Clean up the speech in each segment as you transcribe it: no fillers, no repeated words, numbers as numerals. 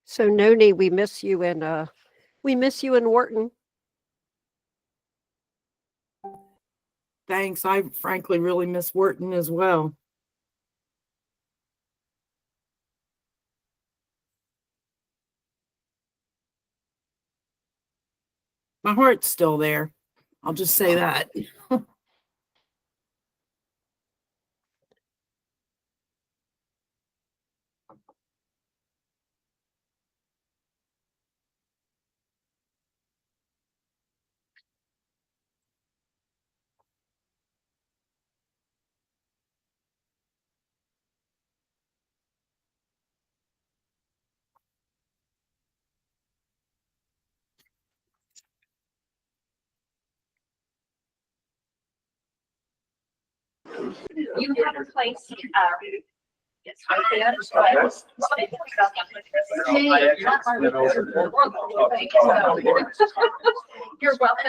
So Noni, we miss you in Wharton. Thanks. I frankly really miss Wharton as well. My heart's still there. I'll just say that. You have a place. Yes, you're welcome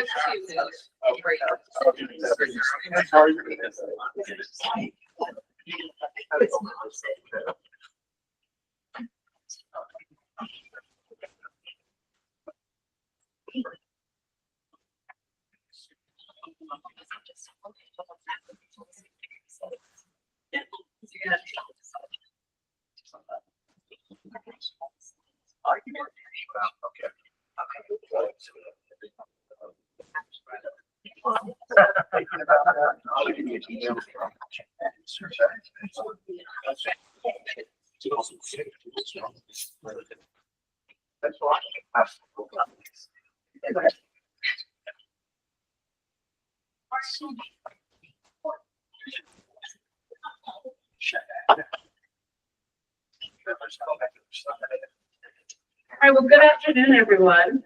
All right, well, good afternoon, everyone.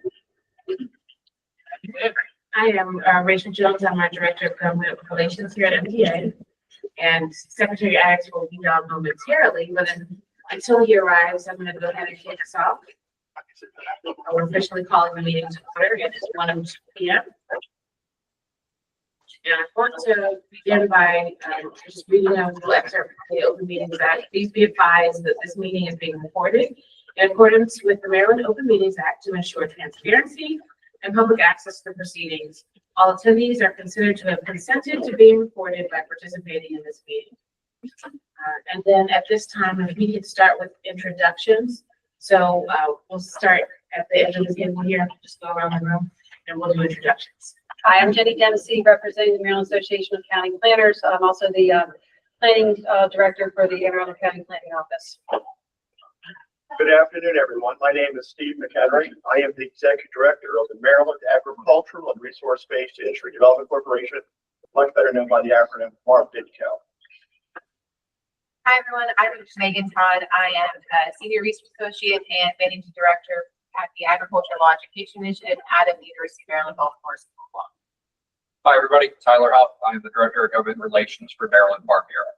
I am Rachel Jones. I'm our Director of Government Relations here at MTA. And Secretary Alex will be on momentarily, but until he arrives, I'm going to go ahead and kick us off. We're officially calling the meeting to order. It is 1:02 p.m. And I want to begin by just reading a little excerpt from the Open Meetings Act. Please be advised that this meeting is being recorded in accordance with the Maryland Open Meetings Act to ensure transparency and public access to the proceedings. All attendees are considered to have consented to being recorded by participating in this meeting. And then at this time, if we could start with introductions. So we'll start at the end of the table here, just go around the room and we'll do introductions. Hi, I'm Jenny Dempsey, representing the Maryland Association of County Planners. I'm also the planning director for the Anne Arundel County Planning Office. Good afternoon, everyone. My name is Steve McHenry. I am the Executive Director of the Maryland Agricultural and Resource-Based Industry Development Corporation, much better known by the acronym MARC-DIDCO. Hi, everyone. I'm Megan Todd. I am a Senior Research Associate and Managing Director at the Agricultural Law Education Initiative at the University of Maryland Baltimore School of Law. Hi, everybody. Tyler Huff. I'm the Director of Government Relations for Maryland Park Bureau.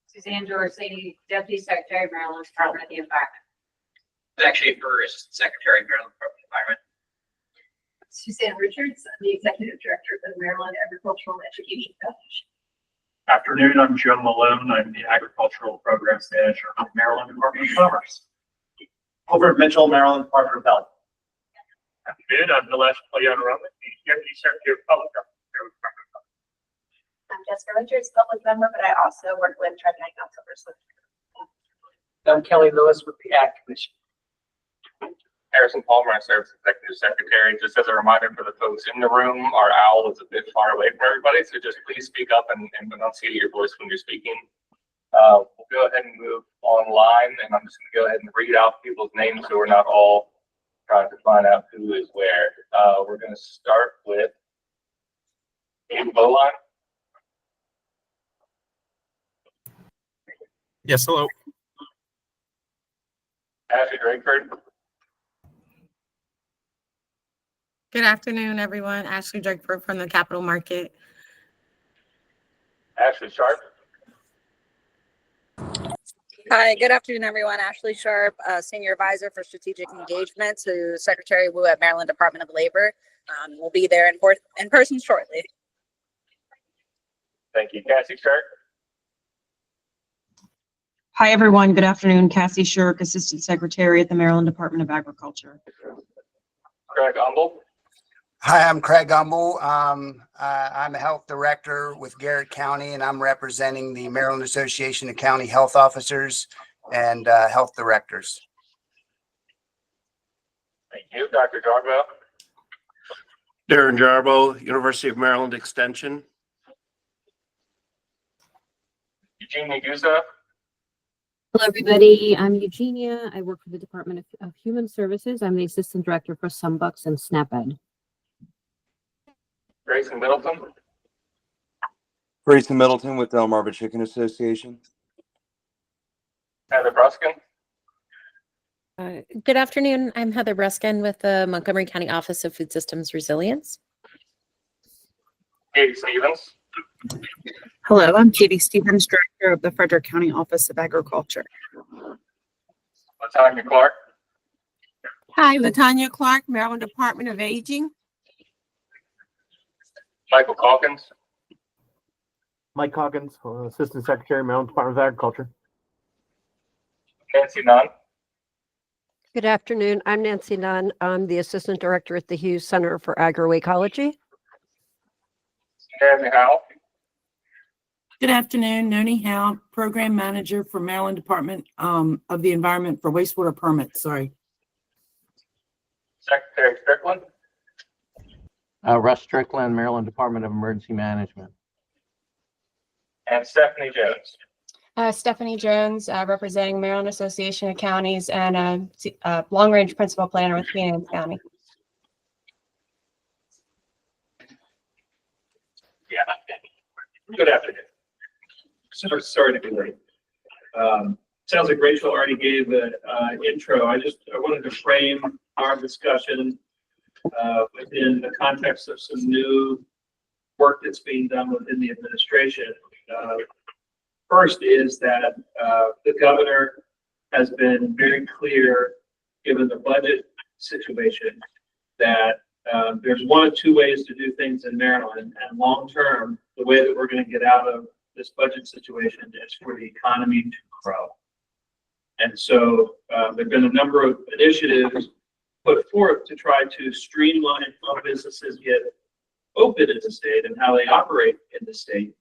Suzanne Dorsey, Deputy Secretary of Maryland Department of the Environment. Zach Schaefer, Assistant Secretary of Maryland Department of Environment. Suzanne Richards, I'm the Executive Director of the Maryland Agricultural Education Foundation. Afternoon, I'm Joe Malone. I'm the Agricultural Programs Manager of Maryland Department of Commerce. Over at Mitchell, Maryland Department of Health. Afternoon, I'm Nilesh Palyanaram, the Deputy Secretary of Public Health. I'm Jessica Richards, public member, but I also work with Tri-County Council for Solutions. I'm Kelly Lewis with the Ag Commission. Harrison Palmer, I serve as Executive Secretary. Just as a reminder for the folks in the room, our owl is a bit far away from everybody, so just please speak up and enunciate your voice when you're speaking. We'll go ahead and move online, and I'm just going to go ahead and read out people's names so we're not all trying to find out who is where. We're going to start with Abe Boline. Yes, hello. Ashley Drakeford. Good afternoon, everyone. Ashley Drakeford from the Capital Market. Ashley Sharp. Hi, good afternoon, everyone. Ashley Sharp, Senior Advisor for Strategic Engagement to Secretary Wu at Maryland Department of Labor. We'll be there in person shortly. Thank you. Cassie Sharp. Hi, everyone. Good afternoon. Cassie Shirk, Assistant Secretary at the Maryland Department of Agriculture. Craig Umble. Hi, I'm Craig Umble. I'm a health director with Garrett County, and I'm representing the Maryland Association of County Health Officers and Health Directors. Thank you. Dr. Jarbo. Darren Jarbo, University of Maryland Extension. Eugenia Guza. Hello, everybody. I'm Eugenia. I work for the Department of Human Services. I'm the Assistant Director for SunBucks and SNAP-Ed. Grayson Middleton. Grayson Middleton with Delmarva Chicken Association. Heather Bruskin. Good afternoon. I'm Heather Bruskin with the Montgomery County Office of Food Systems Resilience. Katie Stevens. Hello, I'm Katie Stevens, Director of the Frederick County Office of Agriculture. Latanya Clark. Hi, Latanya Clark, Maryland Department of Aging. Michael Calkins. Mike Calkins, Assistant Secretary, Maryland Department of Agriculture. Nancy Nunn. Good afternoon. I'm Nancy Nunn. I'm the Assistant Director at the Hughes Center for Agroecology. Jeremy Howell. Good afternoon, Noni Howe, Program Manager for Maryland Department of the Environment for Wastewater Permits. Sorry. Secretary Strickland. Russ Strickland, Maryland Department of Emergency Management. And Stephanie Jones. Stephanie Jones, representing Maryland Association of Counties and a long-range principal planner with Queen Anne's County. Yeah. Good afternoon. Sorry to be late. Sounds like Rachel already gave an intro. I wanted to frame our discussion within the context of some new work that's being done within the administration. First is that the governor has been very clear, given the budget situation, that there's one of two ways to do things in Maryland, and long term, the way that we're going to get out of this budget situation is for the economy to grow. And so there have been a number of initiatives put forth to try to streamline how businesses get open in the state and how they operate in the state.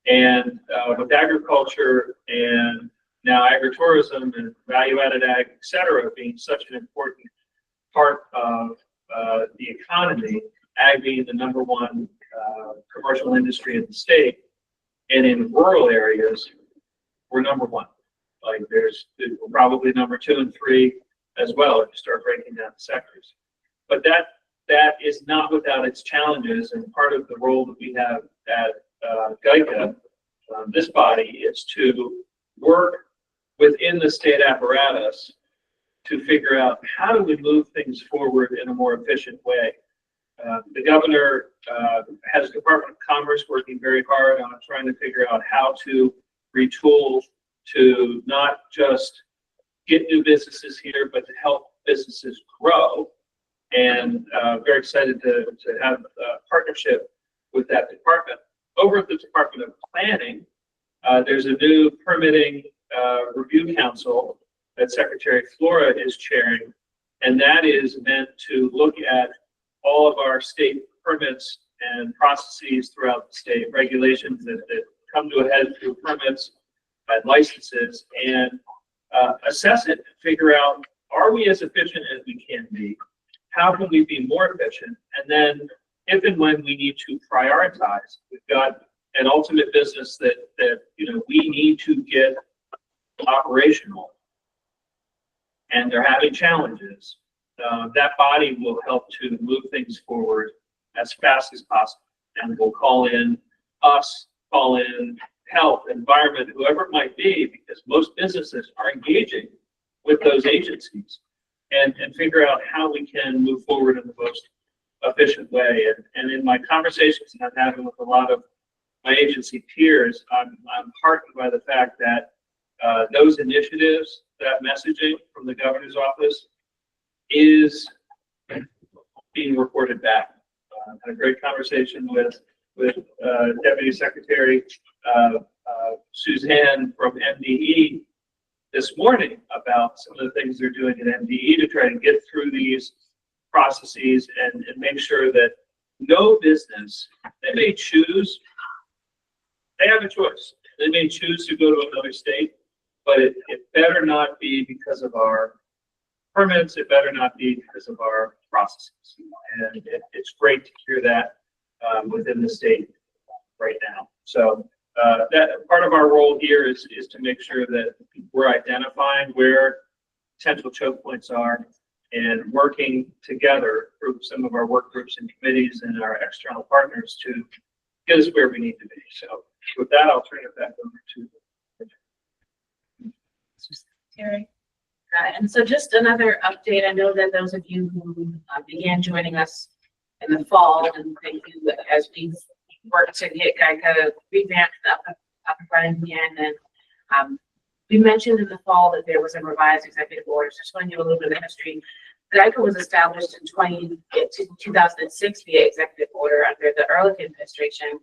And with agriculture and now agritourism and value-added ag, et cetera, being such an important part of the economy, ag being the number one commercial industry in the state, and in rural areas, we're number one. Like we're probably number 2 and 3 as well if you start breaking down the sectors. But that is not without its challenges, and part of the role that we have at GICA, this body, is to work within the state apparatus to figure out how do we move things forward in a more efficient way. The governor has the Department of Commerce working very hard on trying to figure out how to retool to not just get new businesses here, but to help businesses grow. And very excited to have a partnership with that department. Over at the Department of Planning, there's a new permitting review council that Secretary Flora is chairing, and that is meant to look at all of our state permits and processes throughout the state, regulations that come to a head through permits and licenses, and assess it and figure out, are we as efficient as we can be? How can we be more efficient? And then if and when we need to prioritize, we've got an ultimate business that we need to get operational, and they're having challenges. That body will help to move things forward as fast as possible, and we'll call in health, environment, whoever it might be, because most businesses are engaging with those agencies and figure out how we can move forward in the most efficient way. And in my conversations that I'm having with a lot of my agency peers, I'm heartened by the fact that those initiatives, that messaging from the governor's office is being reported back. Had a great conversation with Deputy Secretary Suzanne from MDE this morning about some of the things they're doing at MDE to try to get through these processes and make sure that no business, they may choose, they have a choice. They may choose to go to another state, but it better not be because of our permits. It better not be because of our processes. And it's great to hear that within the state right now. So that part of our role here is to make sure that we're identifying where potential choke points are and working together through some of our work groups and committees and our external partners to get us where we need to be. So with that, I'll turn it back over to Terry. And so just another update. I know that those of you who began joining us in the fall, and thank you as we've worked to get GICA revamped up and running again. And we mentioned in the fall that there was a revised executive order. So just want to give a little bit of history. GICA was established in 2006 via executive order under the Ehrlich administration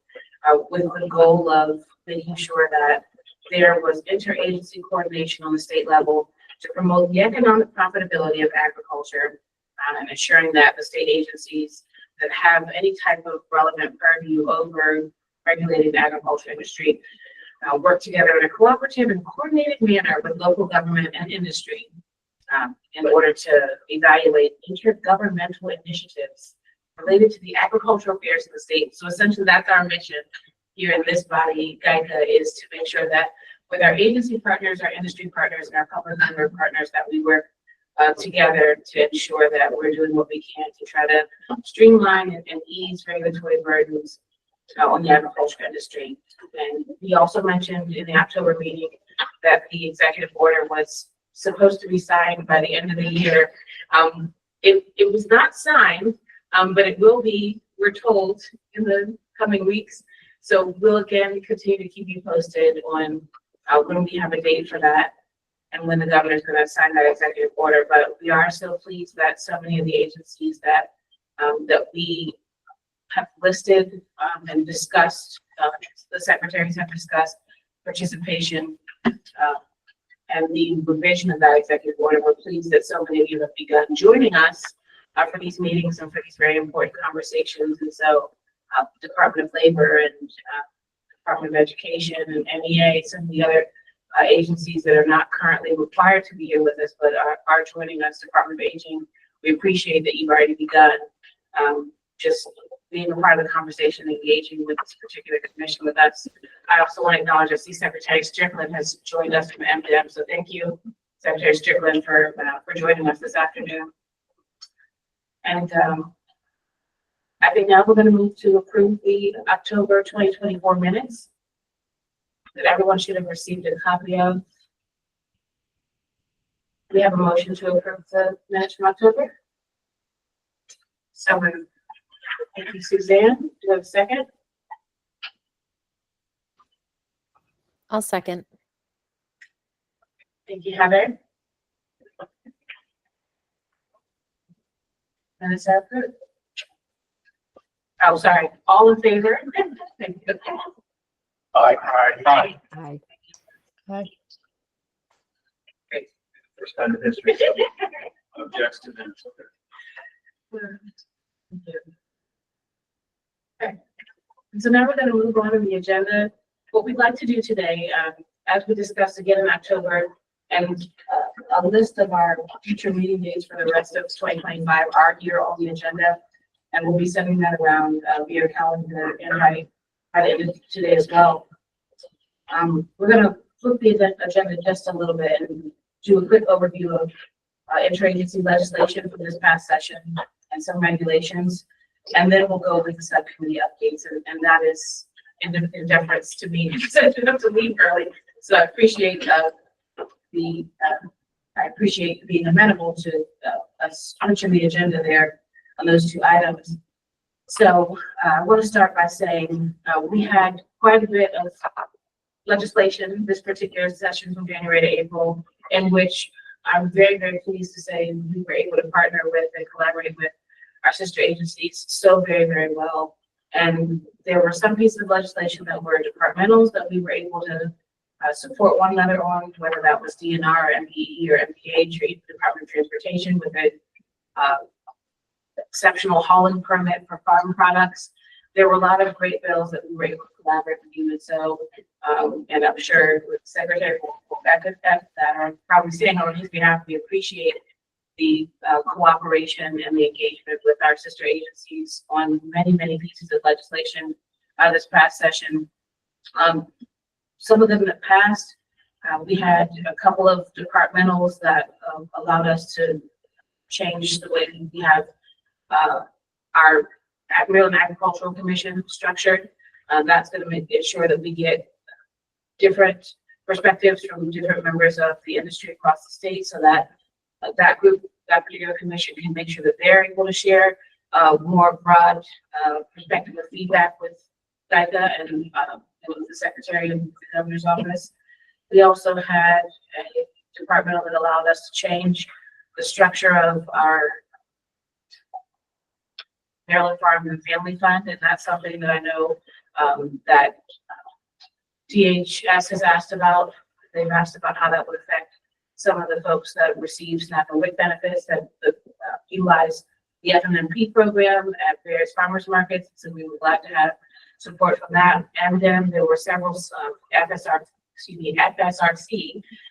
with the goal of making sure that there was interagency coordination on the state level to promote the economic profitability of agriculture and ensuring that the state agencies that have any type of relevant purview over regulating the agriculture industry work together in a cooperative and coordinated manner with local government and industry in order to evaluate intergovernmental initiatives related to the agricultural affairs of the state. So essentially that's our mission here in this body, GICA, is to make sure that with our agency partners, our industry partners, and our public member partners, that we work together to ensure that we're doing what we can to try to streamline and ease regulatory burdens on the agriculture industry. And we also mentioned in the October meeting that the executive order was supposed to be signed by the end of the year. It was not signed, but it will be, we're told, in the coming weeks. So we'll again continue to keep you posted on when we have a date for that and when the governor is going to sign that executive order. But we are so pleased that so many of the agencies that that we have listed and discussed, the secretaries have discussed participation and the revision of that executive order. We're pleased that so many of you have begun joining us for these meetings and for these very important conversations. And so Department of Labor and Department of Education and MEA, some of the other agencies that are not currently required to be here with us, but are joining us, Department of Aging. We appreciate that you've already begun just being a part of the conversation, engaging with this particular commission with us. I also want to acknowledge, I see Secretary Strickland has joined us from MDM, so thank you, Secretary Strickland, for joining us this afternoon. And I think now we're going to move to approve the October 2024 minutes that everyone should have received a copy of. We have a motion to approve the minutes from October. So thank you, Suzanne. Do you have a second? I'll second. Thank you, Heather. Minutes are approved. Oh, sorry. All in favor? Thank you. Aye. Aye. Aye. Aye. Great. First time in history. Objects to them. Okay. So now we're going to move on to the agenda. What we'd like to do today, as we discussed again in October, and a list of our future meeting dates for the rest of 2025 are here on the agenda. And we'll be sending that around via calendar invite by the end of today as well. We're going to flip the agenda just a little bit and do a quick overview of interagency legislation from this past session and some regulations. And then we'll go with the subcommittee updates. And that is in deference to me, because I have to leave early. So I appreciate being amenable to us punching the agenda there on those two items. So I want to start by saying we had quite a bit of legislation this particular session from January to April, in which I'm very, very pleased to say we were able to partner with and collaborate with our sister agencies so very, very well. And there were some pieces of legislation that were departmentals that we were able to support one another on, whether that was DNR or MPE or MPA, Department of Transportation with a exceptional hauling permit for farm products. There were a lot of great bills that we were able to collaborate with you. And so, and I'm sure with Secretary Rebecca that are probably saying on his behalf, we appreciate the cooperation and the engagement with our sister agencies on many, many pieces of legislation this past session. Some of them that passed, we had a couple of departmentals that allowed us to change the way we have our Maryland Agricultural Commission structured. That's going to make sure that we get different perspectives from different members of the industry across the state, so that that group, that particular commission, can make sure that they're able to share more broad perspective of feedback with GICA and with the Secretary of the Governor's Office. We also had a departmental that allowed us to change the structure of our Maryland Farm and Family Fund, and that's something that I know that DHS has asked about. They've asked about how that would affect some of the folks that receive SNAP and WIC benefits that utilize the FMMP program at various farmers markets. So we would like to have support from that. And then there were several FSRC,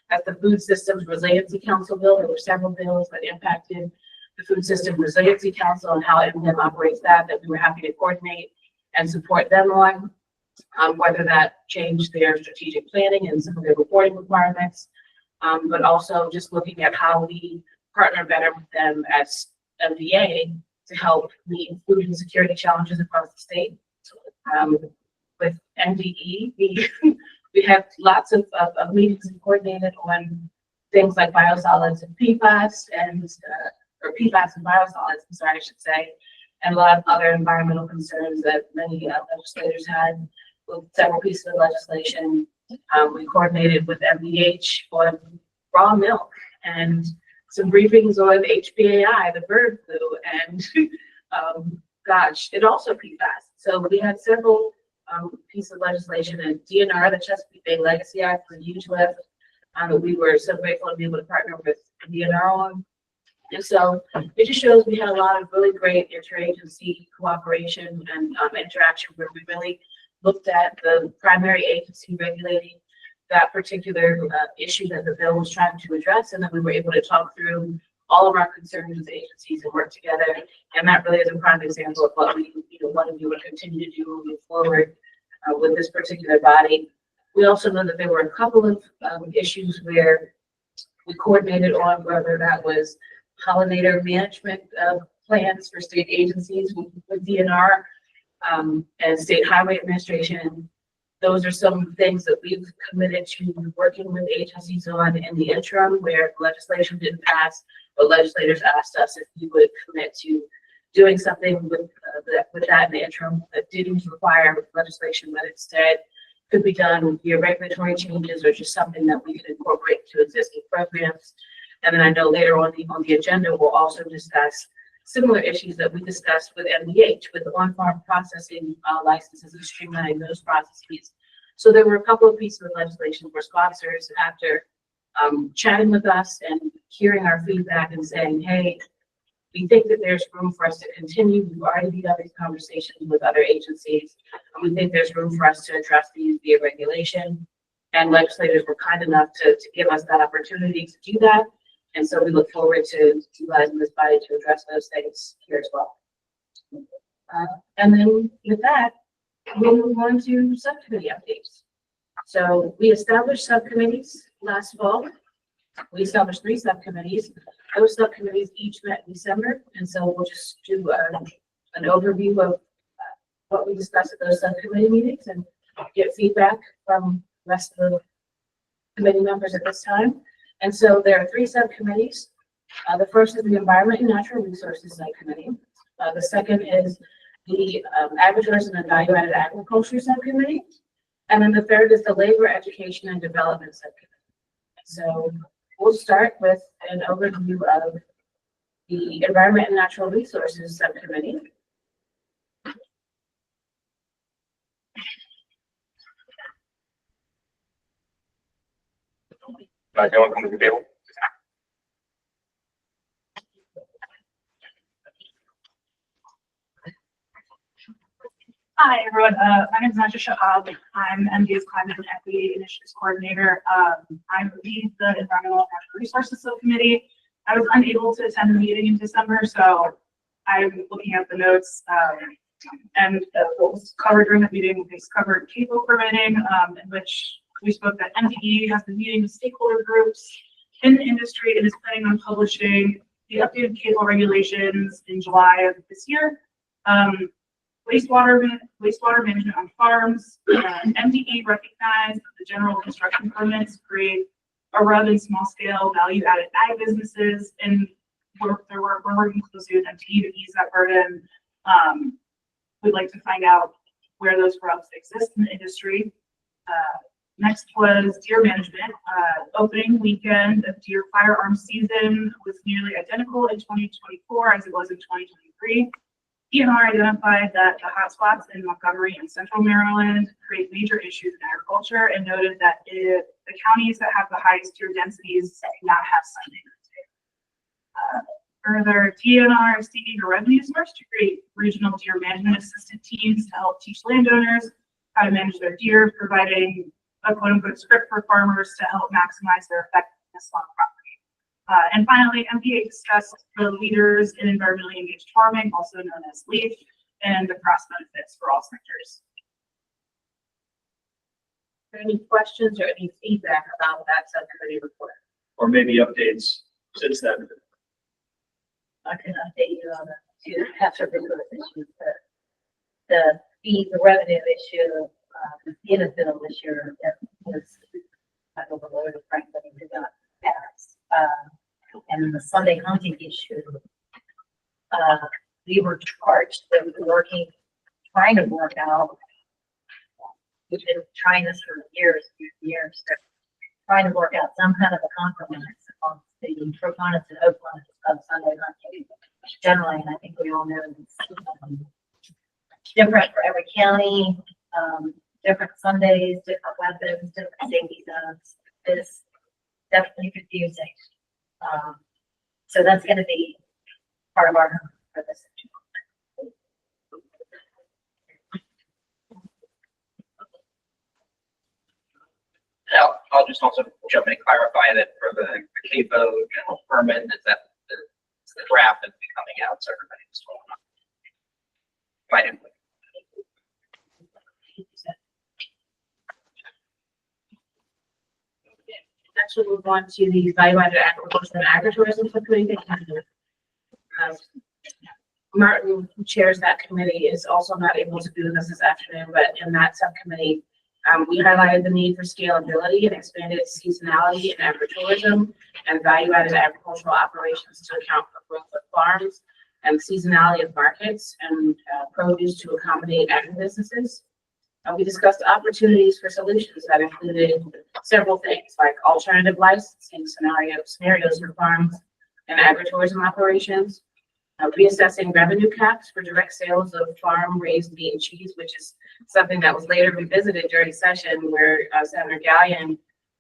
that's the Food Systems Resiliency Council bill. There were several bills that impacted the Food System Resiliency Council and how M&M operates that we were happy to coordinate and support them on, whether that changed their strategic planning and some of their reporting requirements, but also just looking at how we partner better with them as MDA to help meet food insecurity challenges across the state. With MDE, we have lots of meetings and coordinated on things like biosolids and PFAS or PFAS and biosolids, I'm sorry, I should say, and a lot of other environmental concerns that many legislators had with several pieces of legislation. We coordinated with MDH on raw milk and some briefings on HPAI, the bird flu, and gosh, it also PFAS. So we had several pieces of legislation, and DNR, the Chesapeake Bay Legacy Act, was a huge lift. We were so grateful to be able to partner with DNR on. And so it just shows we had a lot of really great interagency cooperation and interaction where we really looked at the primary agency regulating that particular issue that the bill was trying to address. And then we were able to talk through all of our concerns with the agencies and work together. And that really is a prime example of what we want to do and continue to do moving forward with this particular body. We also know that there were a couple of issues where we coordinated on, whether that was pollinator management plans for state agencies with DNR and State Highway Administration. Those are some things that we've committed to working with agencies on in the interim, where legislation didn't pass, but legislators asked us if we would commit to doing something with that in the interim that didn't require legislation, but instead could be done via regulatory changes or just something that we could incorporate to existing programs. And then I know later on the agenda, we'll also discuss similar issues that we discussed with MDH, with the on-farm processing licenses and streamlining those processes. So there were a couple of pieces of legislation where sponsors, after chatting with us and hearing our feedback and saying, hey, we think that there's room for us to continue. We've already begun these conversations with other agencies, and we think there's room for us to address these via regulation. And legislators were kind enough to give us that opportunity to do that. And so we look forward to utilizing this body to address those things here as well. And then with that, we'll move on to subcommittee updates. So we established subcommittees last fall. We established 3 subcommittees. Those subcommittees each met in December. And so we'll just do an overview of what we discussed at those subcommittee meetings and get feedback from the rest of the committee members at this time. And so there are 3 subcommittees. The first is the Environment and Natural Resources Subcommittee. The second is the Agritourism and Value-Added Agriculture Subcommittee. And then the third is the Labor, Education, and Development Subcommittee. So we'll start with an overview of the Environment and Natural Resources Subcommittee. Anyone come to the table? Hi, everyone. My name is Najah Shahab. I'm MD's Climate and Equity Initiatives Coordinator. I lead the Environmental and Natural Resources Subcommittee. I was unable to attend the meeting in December, so I'm looking at the notes. And what was covered during the meeting is covered cable permitting, in which we spoke that MDE has been meeting with stakeholder groups in the industry and is planning on publishing the updated cable regulations in July of this year. Wastewater management on farms. MDE recognized that the general construction permits create a rub in small scale value added ag businesses, and we're working closely with MDE to ease that burden. We'd like to find out where those rubs exist in the industry. Next was deer management. Opening weekend of deer firearms season was nearly identical in 2024 as it was in 2023. ENR identified that the hotspots in Montgomery and Central Maryland create major issues in agriculture and noted that the counties that have the highest deer densities do not have Sunday. Further, TNR is seeking a revenue source to create regional deer management assistant teams to help teach landowners how to manage their deer, providing a quote-unquote script for farmers to help maximize their effectiveness on property. And finally, MPA discussed the leaders in environmentally engaged farming, also known as LEAF, and the cross benefits for all sectors. Any questions or any feedback about that subcommittee report? Or maybe updates since then? I can update you on the two after resource issues. The revenue issue, the Senate bill this year was overloaded, frankly, did not pass. And then the Sunday hunting issue, we were charged that we were trying to work out. We've been trying this for years, trying to work out some kind of a compromise on the proponents and opponents of Sunday hunting. Generally, and I think we all know it's different for every county, different Sundays, different weapons, different safety zones. It's definitely confusing. So that's going to be part of our homework for this. I'll just also jump in and clarify that for the CAFO general permit, is that the draft that's coming out, so everybody's told. Next, we'll move on to the value-added agriculture and agritourism subcommittee. Martin, who chairs that committee, is also not able to be with us this afternoon, but in that subcommittee, we highlighted the need for scalability and expanded seasonality in agritourism and value-added agricultural operations to account for growth of farms and seasonality of markets and produce to accommodate agribusinesses. We discussed opportunities for solutions that included several things like alternative licensing scenarios for farms and agritourism operations, reassessing revenue caps for direct sales of farm-raised meat and cheese, which is something that was later revisited during session where Senator Gallion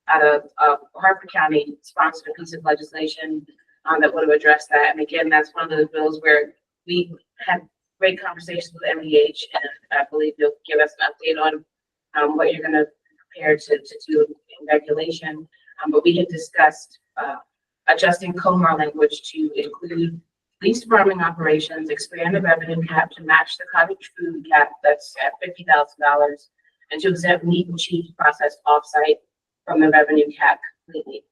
out of Harford County sponsored a piece of legislation that would have addressed that. And again, that's one of those bills where we had great conversations with MDH, and I believe you'll give us an update on what you're going to prepare to do in regulation. But we had discussed adjusting COMAR language to include leased farming operations, expand the revenue cap to match the cottage food cap that's at $50,000, and to exempt meat and cheese processed offsite from the revenue cap completely.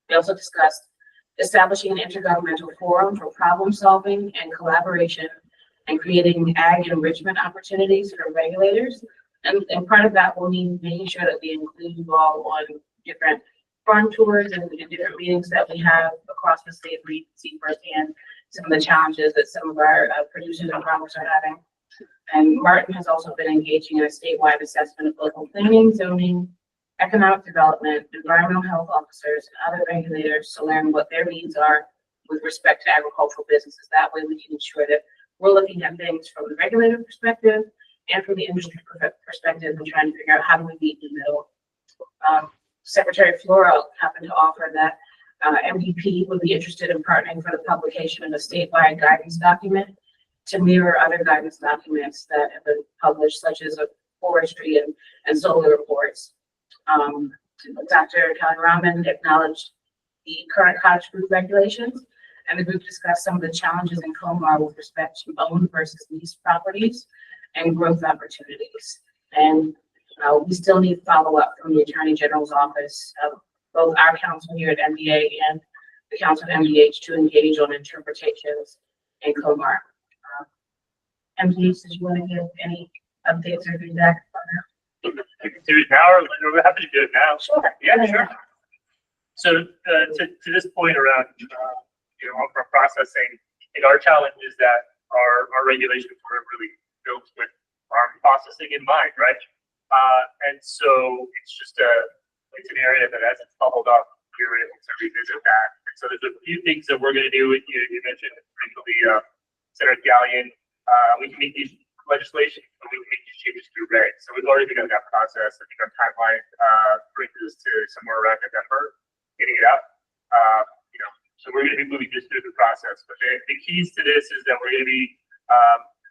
We also discussed establishing an intergovernmental forum for problem solving and collaboration and creating ag enrichment opportunities for regulators. And part of that will mean making sure that we include you all on different farm tours and different meetings that we have across the state where you can see firsthand some of the challenges that some of our producers and farmers are having. And Martin has also been engaging in a statewide assessment of local planning, zoning, economic development, environmental health officers, and other regulators to learn what their needs are with respect to agricultural businesses. That way we can ensure that we're looking at things from the regulator perspective and from the industry perspective and trying to figure out how do we meet in the middle. Secretary Flora happened to offer that MDP would be interested in partnering for the publication of a statewide guidance document to mirror other guidance documents that have been published, such as a forestry and solar reports. Dr. Kelly Rahman acknowledged the current cottage group regulations, and the group discussed some of the challenges in Comar with respect to owned versus leased properties and growth opportunities. And we still need follow-up from the Attorney General's office, both our counsel here at MDA and the Council of MDH to engage on interpretations in Comar. MDH, did you want to give any updates or feedback on that? I can do it now, or we're happy to do it now. Sure. Yeah, sure. So to this point around, upfront processing, our challenge is that our regulations were really built with farm processing in mind, right? And so it's an area that as it's bubbled up, we were able to revisit that. And so there's a few things that we're going to do. You mentioned briefly, Senator Gallion, we can make these legislation, and we can make these changes through regs. So we've already begun that process. I think our timeline brings us to somewhere around November, getting it out. So we're going to be moving this through the process. But the keys to this is that we're going to be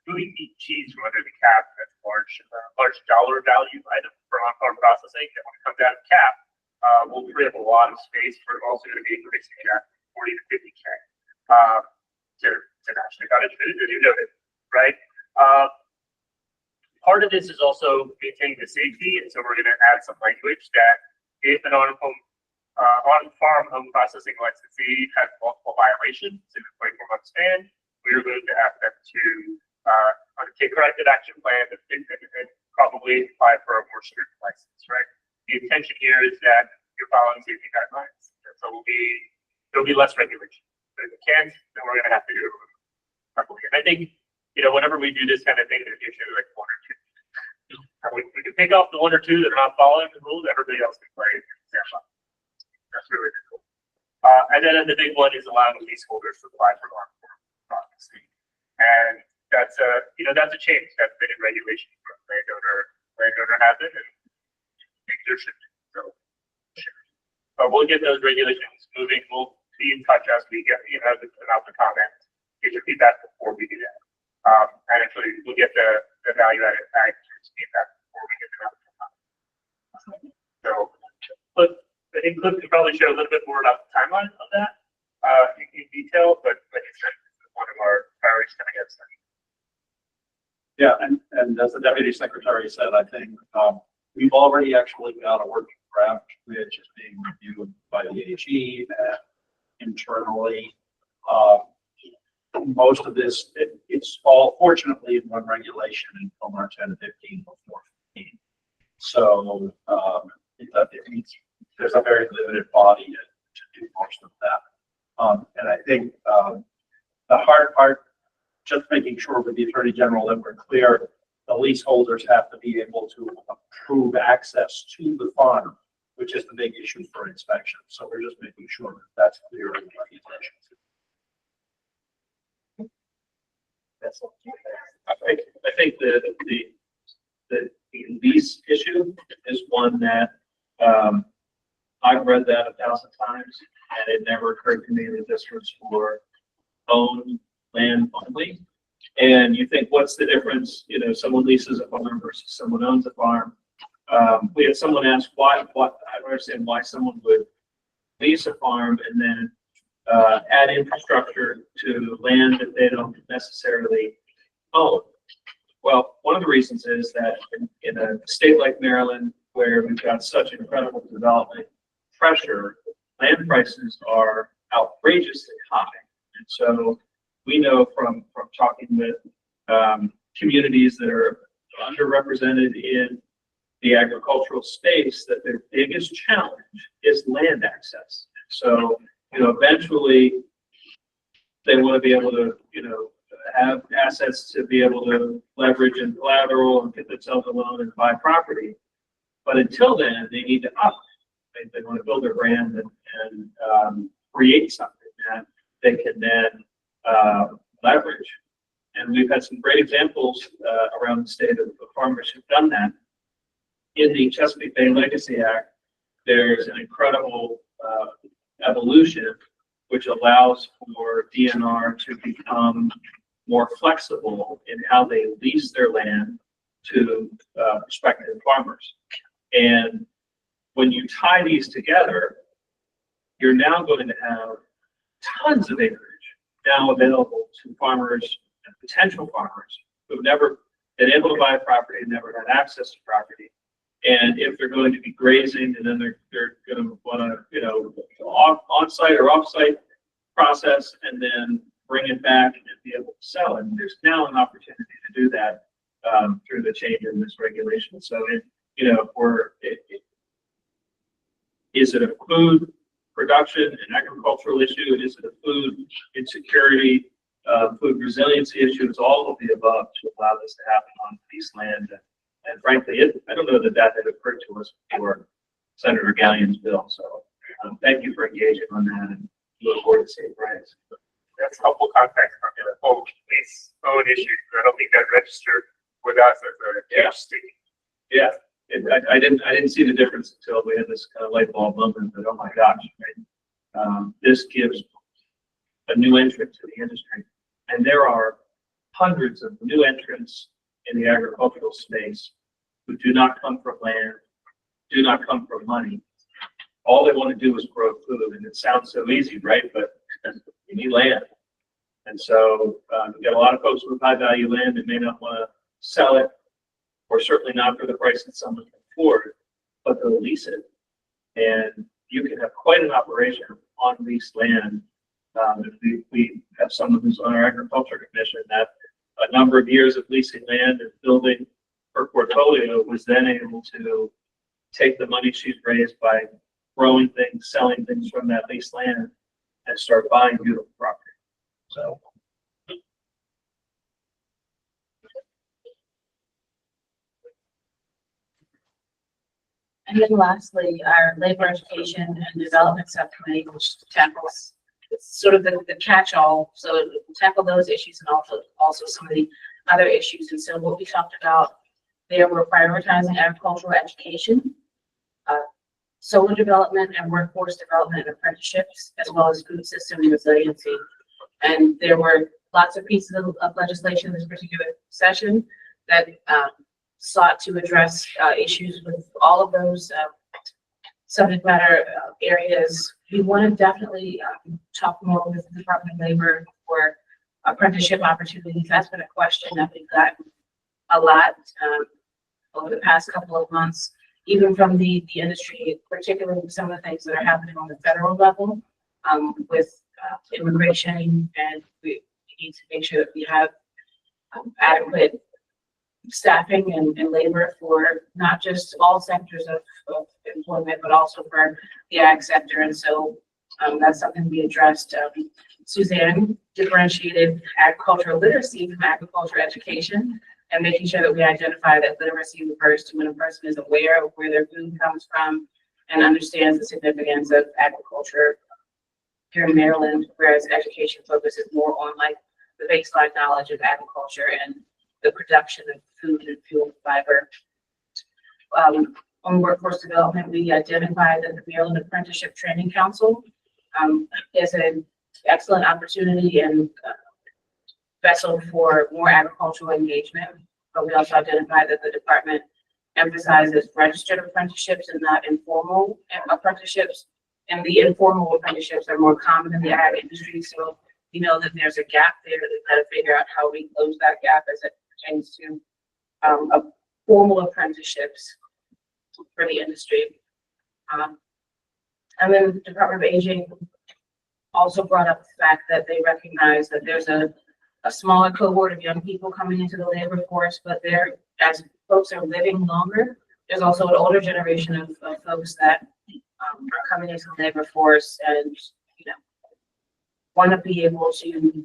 moving meat cheese from under the cap. That's large dollar value item for on-farm processing. And when it comes out of cap, we'll free up a lot of space. We're also going to be increasing that 40 to 50K to match the cottage food, as you noted, right? Part of this is also maintaining the safety, and so we're going to add some language that if an on-farm home processing licensee has multiple violations in a 24-month span, we are going to ask them to undertake corrective action plan and probably apply for a more strict license, right? The intention here is that you're following safety guidelines, and so there'll be less regulation. But if you can't, then we're going to have to do it properly. And I think, whenever we do this kind of thing, there's usually like one or two. We can pick off the one or two that are not following the rules. Everybody else can play. That's really cool. And then the big one is allowing leaseholders to apply for on-farm processing. And that's a change that's been in regulation for landowner has it, and there should be. So we'll get those regulations moving. We'll be in touch as we get out the comments, get your feedback before we do that. And actually we'll get the value added tag feedback before we get to that. So but I think Cliff could probably share a little bit more about the timeline of that in detail, but like I said, it's one of our priorities coming up soon. Yeah, and as the Deputy Secretary said, I think we've already actually got a working draft which is being reviewed by the AG and internally. Most of this, it's all fortunately in one regulation in Comar 10 to 15 before 15. So there's a very limited body to do most of that. And I think the hard part, just making sure with the Attorney General that we're clear, the leaseholders have to be able to approve access to the farm, which is the big issue for inspection. So we're just making sure that that's clear in the regulations. I think the lease issue is one that I've read that 1,000 times, and it never occurred to me that this was for owned land only. And you think, what's the difference? Someone leases a farm versus someone owns a farm. We had someone ask why. I don't understand why someone would lease a farm and then add infrastructure to land that they don't necessarily own. Well, one of the reasons is that in a state like Maryland, where we've got such incredible development pressure, land prices are outrageously high. And so we know from talking with communities that are underrepresented in the agricultural space that their biggest challenge is land access. So, eventually they want to be able to, have assets to be able to leverage and collateral and get themselves a loan and buy property. But until then, they need to up. They want to build their brand and create something that they can then leverage. And we've had some great examples around the state of farmers who've done that. In the Chesapeake Bay Legacy Act, there's an incredible evolution which allows for DNR to become more flexible in how they lease their land to prospective farmers. And when you tie these together, you're now going to have tons of acreage now available to farmers and potential farmers who've never been able to buy property, never had access to property. And if they're going to be grazing and then they're going to want to, you know, on-site or off-site process and then bring it back and be able to sell it. And there's now an opportunity to do that through the change in this regulation. So, you know, is it a food production and agricultural issue? Is it a food insecurity, food resiliency issue? It's all of the above to allow this to happen on leased land. And frankly, I don't know that that had occurred to us before Senator Gallion's bill. So thank you for engaging on that, and look forward to seeing Brian's. That's helpful context on the whole lease own issue. I don't think that registered with us as a interesting. Yeah, I didn't see the difference until we had this kind of light bulb moment. But oh my gosh, right? This gives a new entrant to the industry, and there are hundreds of new entrants in the agricultural space who do not come from land, do not come from money. All they want to do is grow food, and it sounds so easy, right? But you need land. And so you got a lot of folks with high value land that may not want to sell it, or certainly not for the price that someone can afford, but they'll lease it. And you can have quite an operation on leased land. If we have someone who's on our agriculture commission that a number of years of leasing land and building her portfolio was then able to take the money she's raised by growing things, selling things from that leased land, and start buying beautiful property. So. And then lastly, our labor education and development subcommittee, which tackles sort of the catch-all. So it will tackle those issues and also some of the other issues. And so what we talked about there, we're prioritizing agricultural education, solar development and workforce development and apprenticeships, as well as food system resiliency. And there were lots of pieces of legislation in this particular session that sought to address issues with all of those subject matter areas. We want to definitely talk more with the Department of Labor for apprenticeship opportunities. That's been a question that we've gotten a lot over the past couple of months, even from the industry, particularly with some of the things that are happening on the federal level with immigration, and we need to make sure that we have adequate staffing and labor for not just all sectors of employment, but also for the ag sector. And so that's something we addressed. Suzanne differentiated agricultural literacy from agriculture education, and making sure that we identify that literacy refers to when a person is aware of where their food comes from and understands the significance of agriculture here in Maryland, whereas education focuses more on like the baseline knowledge of agriculture and the production of food and fuel fiber. On workforce development, we identified that the Maryland Apprenticeship Training Council is an excellent opportunity and vessel for more agricultural engagement. But we also identified that the department emphasizes registered apprenticeships and not informal apprenticeships. And the informal apprenticeships are more common in the ag industry. So we know that there's a gap there that we've got to figure out how we close that gap as it pertains to formal apprenticeships for the industry. And then the Department of Aging also brought up the fact that they recognize that there's a smaller cohort of young people coming into the labor force, but they're, as folks are living longer, there's also an older generation of folks that are coming into the labor force and, you know, want to be able to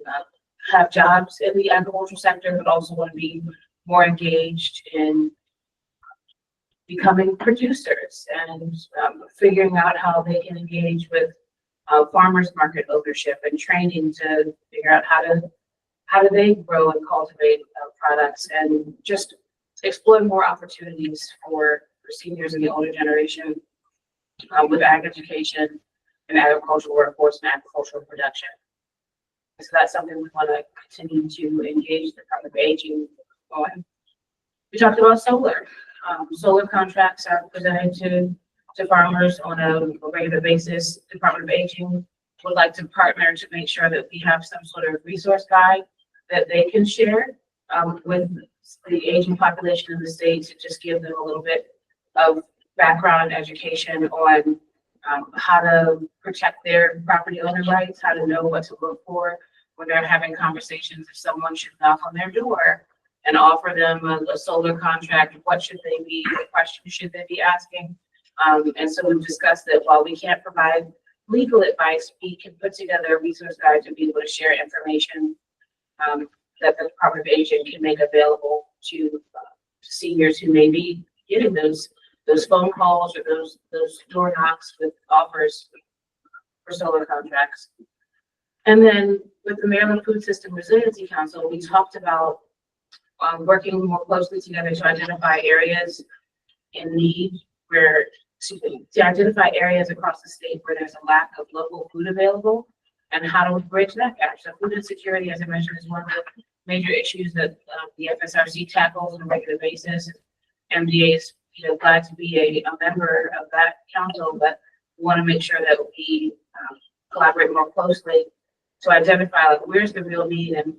have jobs in the agricultural sector, but also want to be more engaged in becoming producers and figuring out how they can engage with farmers market ownership and training to figure out how do they grow and cultivate products, and just explore more opportunities for seniors in the older generation. with ag education and agricultural workforce and agricultural production. So that's something we want to continue to engage the Department of Aging on. We talked about solar. Solar contracts are presented to farmers on a regular basis. Department of Aging would like to partner to make sure that we have some sort of resource guide that they can share with the aging population in the state to just give them a little bit of background and education on how to protect their property owner rights, how to know what to look for when they're having conversations. If someone should knock on their door and offer them a solar contract, what should they be, what questions should they be asking? And so we've discussed that while we can't provide legal advice, we can put together a resource guide to be able to share information that the Department of Aging can make available to seniors who may be getting those phone calls or those door knocks with offers for solar contracts. And then with the Maryland Food System Resiliency Council, we talked about working more closely together to identify areas in need to identify areas across the state where there's a lack of local food available and how to bridge that gap. So food insecurity, as I mentioned, is one of the major issues that the FSRC tackles on a regular basis. MDA is glad to be a member of that council, but we want to make sure that we collaborate more closely to identify where's the real need. And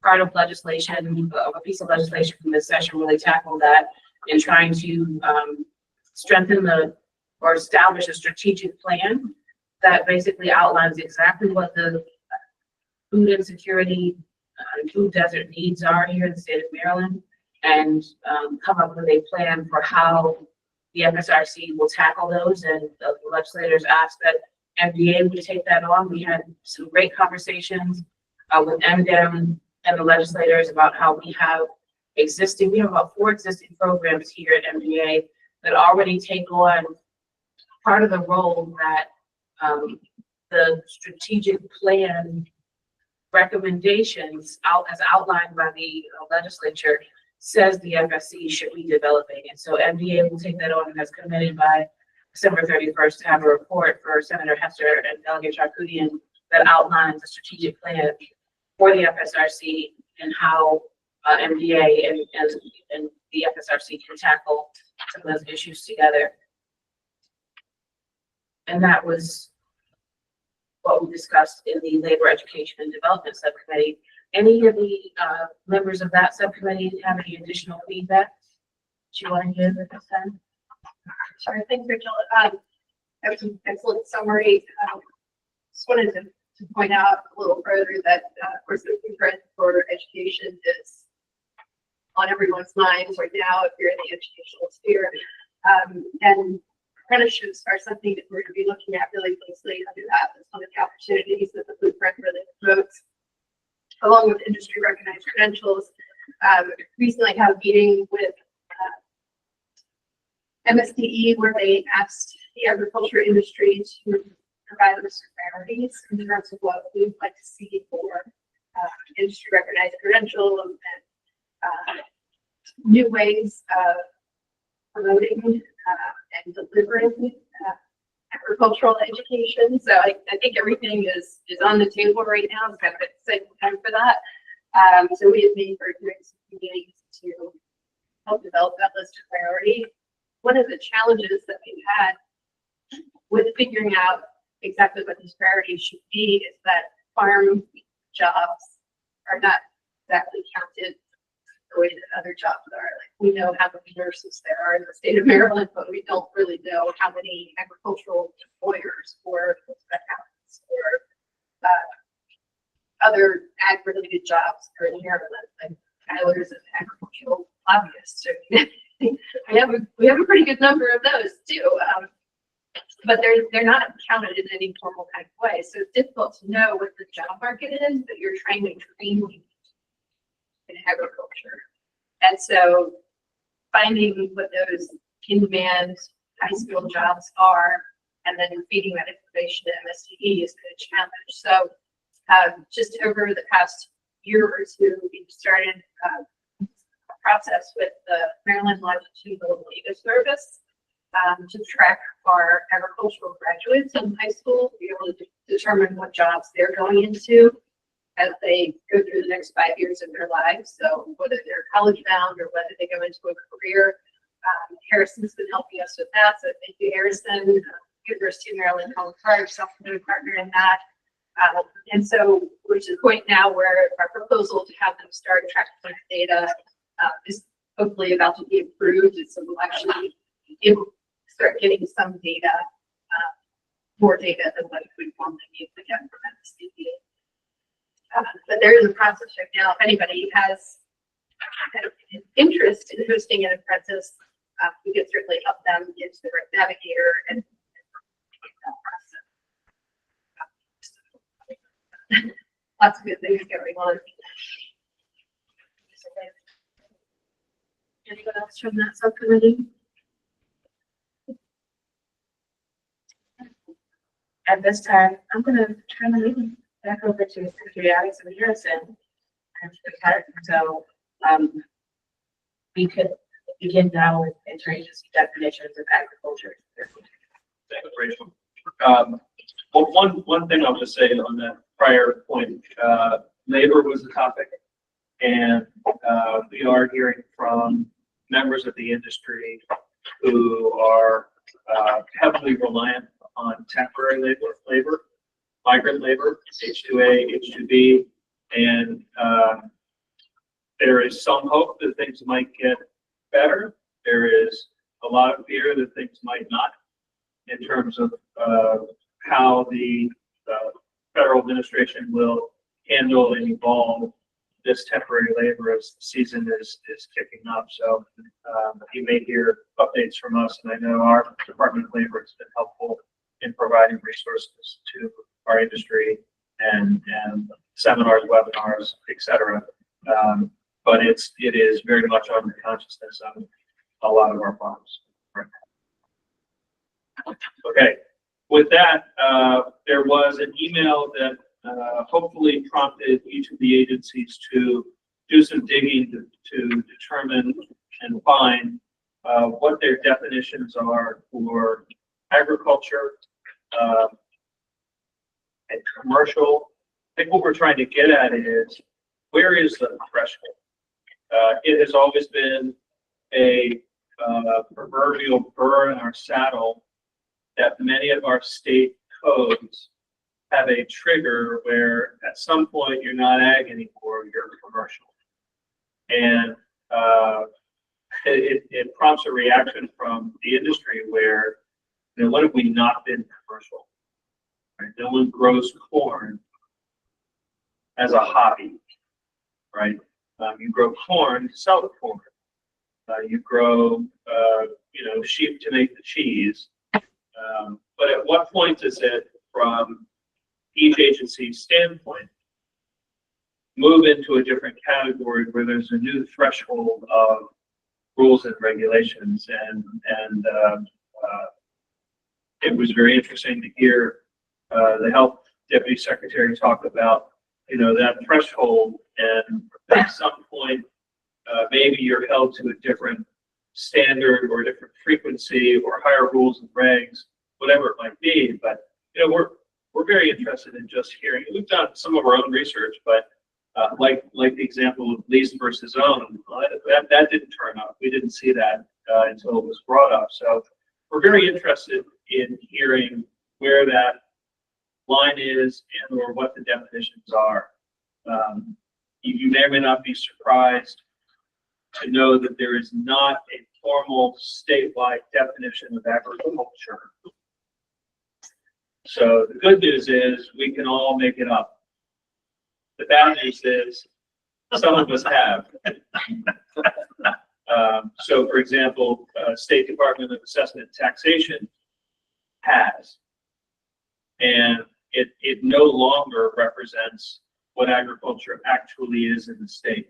part of legislation, a piece of legislation from this session really tackled that in trying to strengthen or establish a strategic plan that basically outlines exactly what the food insecurity and food desert needs are here in the state of Maryland, and come up with a plan for how the FSRC will tackle those. And the legislators asked that MDA would take that on. We had some great conversations with MDM and the legislators about how we have about 4 existing programs here at MDA that already take on part of the role that the strategic plan recommendations as outlined by the legislature says the FSC should be developing. And so MDA will take that on and has committed by December 31st to have a report for Senator Hester and Delegate Charkoudian that outlines a strategic plan for the FSRC and how MDA and the FSRC can tackle some of those issues together. And that was what we discussed in the Labor, Education, and Development Subcommittee. Any of the members of that subcommittee have any additional feedback that you want to give at this time? Sure, thanks, Rachel. That was an excellent summary. Just wanted to point out a little further that, of course, the food for education is on everyone's minds right now if you're in the educational sphere. And apprenticeships are something that we're going to be looking at really closely under that. That's one of the opportunities that the Blueprint really promotes, along with industry recognized credentials. Recently had a meeting with MSDE where they asked the agriculture industry to provide us priorities in terms of what we would like to see for industry recognized credentials and new ways of promoting and delivering agricultural education. So I think everything is on the table right now. It's got to take time for that. So we have made very great meetings to help develop that list of priorities. One of the challenges that we've had with figuring out exactly what these priorities should be is that farm jobs are not exactly counted the way that other jobs are. Like, we know how many nurses there are in the state of Maryland, but we don't really know how many agricultural employers or accountants or other ag-related jobs are in Maryland. Like Tyler's an agricultural lobbyist. So we have a pretty good number of those too, but they're not counted in any formal kind of way. So it's difficult to know what the job market is that you're trying to train in agriculture. And so finding what those in-demand high-skilled jobs are and then feeding that information to MSDE is a challenge. So just over the past year or two, we've started a process with the Maryland Longitudinal Data Service to track our agricultural graduates in high school, to be able to determine what jobs they're going into as they go through the next 5 years of their lives. So whether they're college bound or whether they go into a career, Harrison's been helping us with that. So thank you, Harrison. University of Maryland College Park, self-funded partner in that. And so we're to the point now where our proposal to have them start tracking data is hopefully about to be approved. And so we'll actually be able to start getting some data, more data than what we normally need to get from MSCP. But there is a process right now. If anybody has kind of an interest in hosting an apprentice, we can certainly help them get to the right navigator and that process. Lots of good things going on. Anyone else from that subcommittee? At this time, I'm going to turn the meeting back over to Secretary Allison Harrison. So we could begin now with interagency definitions of agriculture. Thanks, Rachel. Well, one thing I'll just say on that prior point, labor was the topic, and we are hearing from members of the industry who are heavily reliant on temporary labor, migrant labor, H2A, H2B, and there is some hope that things might get better. There is a lot of fear that things might not, in terms of how the federal administration will handle and evolve this temporary labor as the season is kicking up. So you may hear updates from us, and I know our Department of Labor has been helpful in providing resources to our industry and seminars, webinars, etc. But it is very much on the consciousness of a lot of our farms right now. Okay, with that, there was an email that hopefully prompted each of the agencies to do some digging to determine and find what their definitions are for agriculture and commercial. I think what we're trying to get at is, where is the threshold? It has always been a proverbial burr in our saddle that many of our state codes have a trigger where at some point you're not ag anymore, you're commercial. And it prompts a reaction from the industry where, you know, what have we not been commercial? Right? No one grows corn as a hobby, right? You grow corn to sell the corn. You grow, sheep to make the cheese. But at what point does it, from each agency's standpoint, move into a different category where there's a new threshold of rules and regulations? And it was very interesting to hear the Health Deputy Secretary talk about, that threshold, and at some point, maybe you're held to a different standard or a different frequency or higher rules and regs, whatever it might be. But we're very interested in just hearing. We've done some of our own research, but like the example of lease versus own, that didn't turn up. We didn't see that until it was brought up. So we're very interested in hearing where that line is and or what the definitions are. You may or may not be surprised to know that there is not a formal statewide definition of agriculture. So the good news is we can all make it up. The bad news is some of us have. So for example, State Department of Assessment and Taxation has, and it no longer represents what agriculture actually is in the state.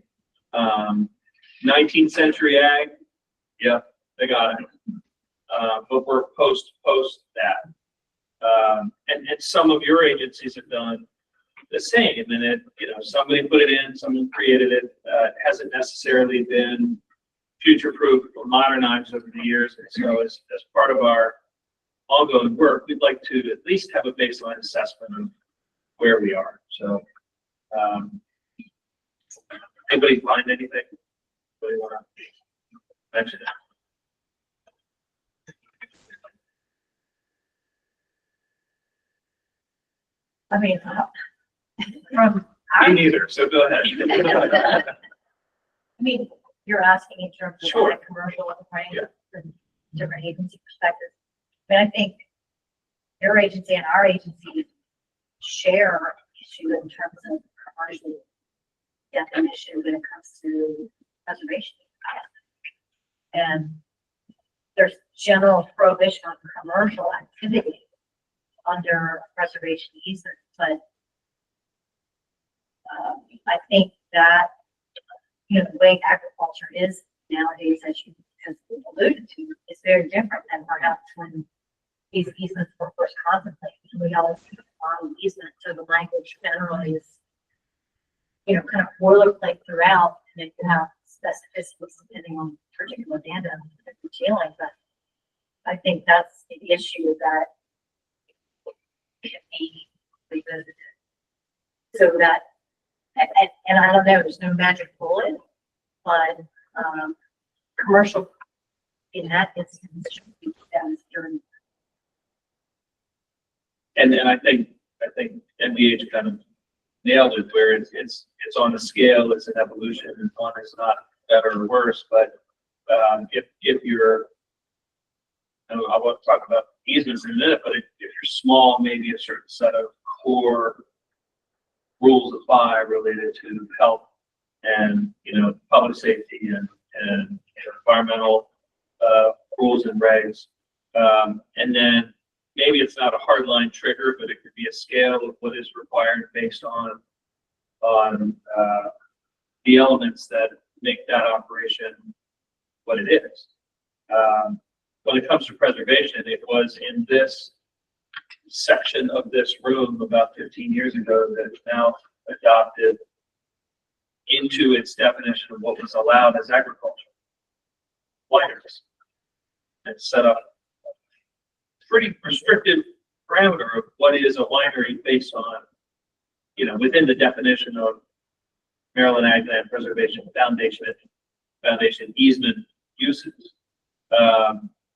19th century ag, yeah, they got it. But we're post that. And some of your agencies have done the same, and somebody put it in, someone created it. It hasn't necessarily been future-proof or modernized over the years. And so as part of our ongoing work, we'd like to at least have a baseline assessment of where we are. So, anybody find anything? Anybody want to mention it? I mean, from Me neither, so go ahead. I mean, you're asking in terms of Sure. like commercial, right? Yeah. From different agency perspectives. But I think your agency and our agency share an issue in terms of commercial definition when it comes to preservation. And there's general prohibition on commercial activity under preservation easement, but I think that, you know, the way agriculture is nowadays, as you have alluded to, is very different than perhaps when these easements were first contemplated. We always on easement, so the language generally is, you know, kind of boilerplate throughout, and if you have specificities depending on particular land that you're dealing, but I think that's the issue that can be revisited. So that, and I don't know, there's no magic bullet, but commercial in that instance should be done during. And I think MDH kind of nailed it, where it's on a scale, it's an evolution, and one is not better or worse, but if you're, I want to talk about easements in a minute, but if you're small, maybe a certain set of core rules apply related to health and, you know, public safety and environmental rules and regs. And then maybe it's not a hard line trigger, but it could be a scale of what is required based on the elements that make that operation what it is. When it comes to preservation, it was in this section of this room about 15 years ago that it's now adopted into its definition of what was allowed as agriculture. Wineries. And set up a pretty restrictive parameter of what is a winery based on, you know, within the definition of Maryland Ag Land Preservation Foundation easement uses.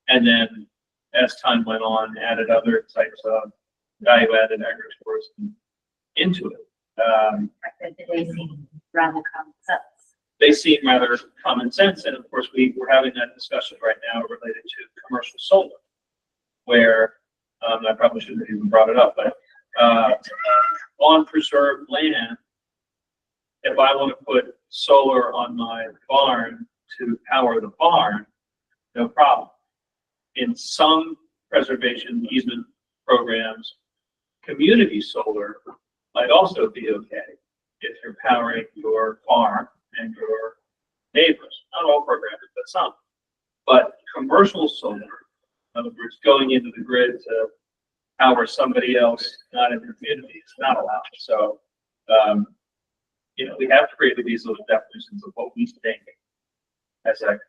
And then as time went on, added other types of value-added agritourism into it. They seem rather common sense. They seem rather common sense, and of course, we're having that discussion right now related to commercial solar, where I probably shouldn't have even brought it up, but on preserved land, if I want to put solar on my barn to power the barn, no problem. In some preservation easement programs, community solar might also be okay if you're powering your farm and your neighbors. Not all programs, but some. But commercial solar, in other words, going into the grid to power somebody else not in the community, is not allowed. So, you know, we have created these little definitions of what we think as a.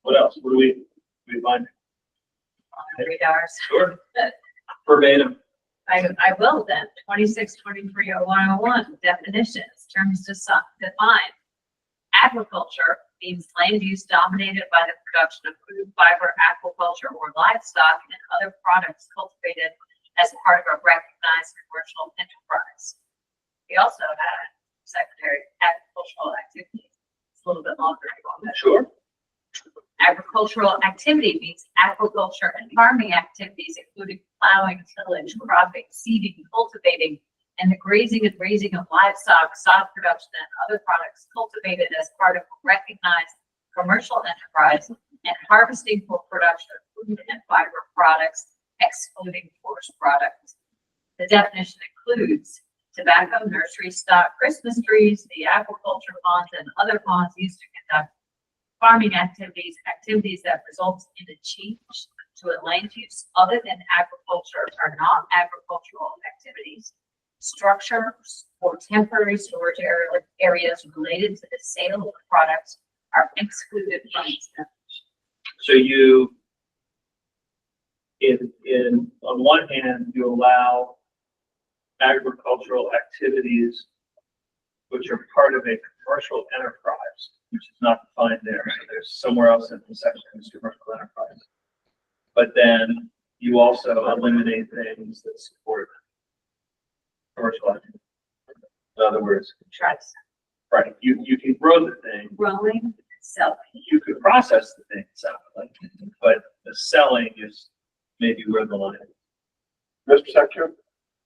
What else? What do we find? Read ours. Sure. Verbatim. I will then. 26230101 definitions, terms to define. Agriculture means land use dominated by the production of food, fiber, aquaculture, or livestock and other products cultivated as part of a recognized commercial enterprise. We also had Secretary agricultural activities. It's a little bit longer. Sure. Agricultural activity means agriculture and farming activities, including plowing, tillage, cropping, seeding, cultivating, and the grazing and raising of livestock, sod production, and other products cultivated as part of a recognized commercial enterprise, and harvesting for production of food and fiber products, excluding forest products. The definition includes tobacco, nursery stock, Christmas trees, the aquaculture ponds, and other ponds used to conduct farming activities that result in a change to a land use other than agriculture or non-agricultural activities, structures or temporary storage areas related to the sale of products are excluded from this definition. So you, on one hand, you allow agricultural activities which are part of a commercial enterprise, which is not defined there. So there's somewhere else in the section is commercial enterprise. But then you also eliminate things that support commercial activity. In other words, Trust. right, you can grow the thing, Growing, selling. you could process the thing, but the selling is maybe where the line is. Mr. Secretary,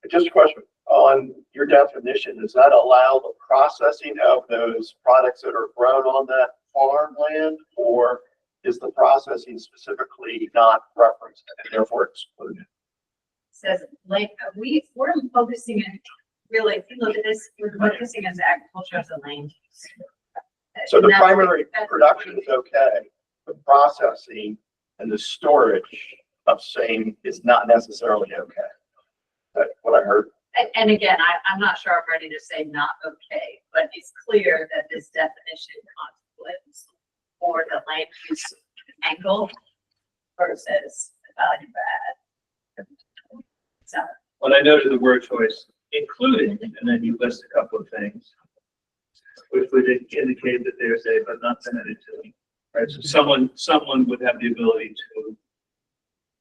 just a question on your definition. Does that allow the processing of those products that are grown on that farmland, or is the processing specifically not referenced and therefore excluded? Says like we're focusing on really, if you look at this, we're focusing as agriculture as a land use. So the And that's- primary that's- production is okay, the processing and the storage of same is not necessarily okay. That's what I heard. And again, I'm not sure I'm ready to say not okay, but it's clear that this definition contemplates more the land use angle versus the value add. So. When I noted the word choice, including, and then you list a couple of things, which would indicate that there's a, but not limited to, right? So someone would have the ability to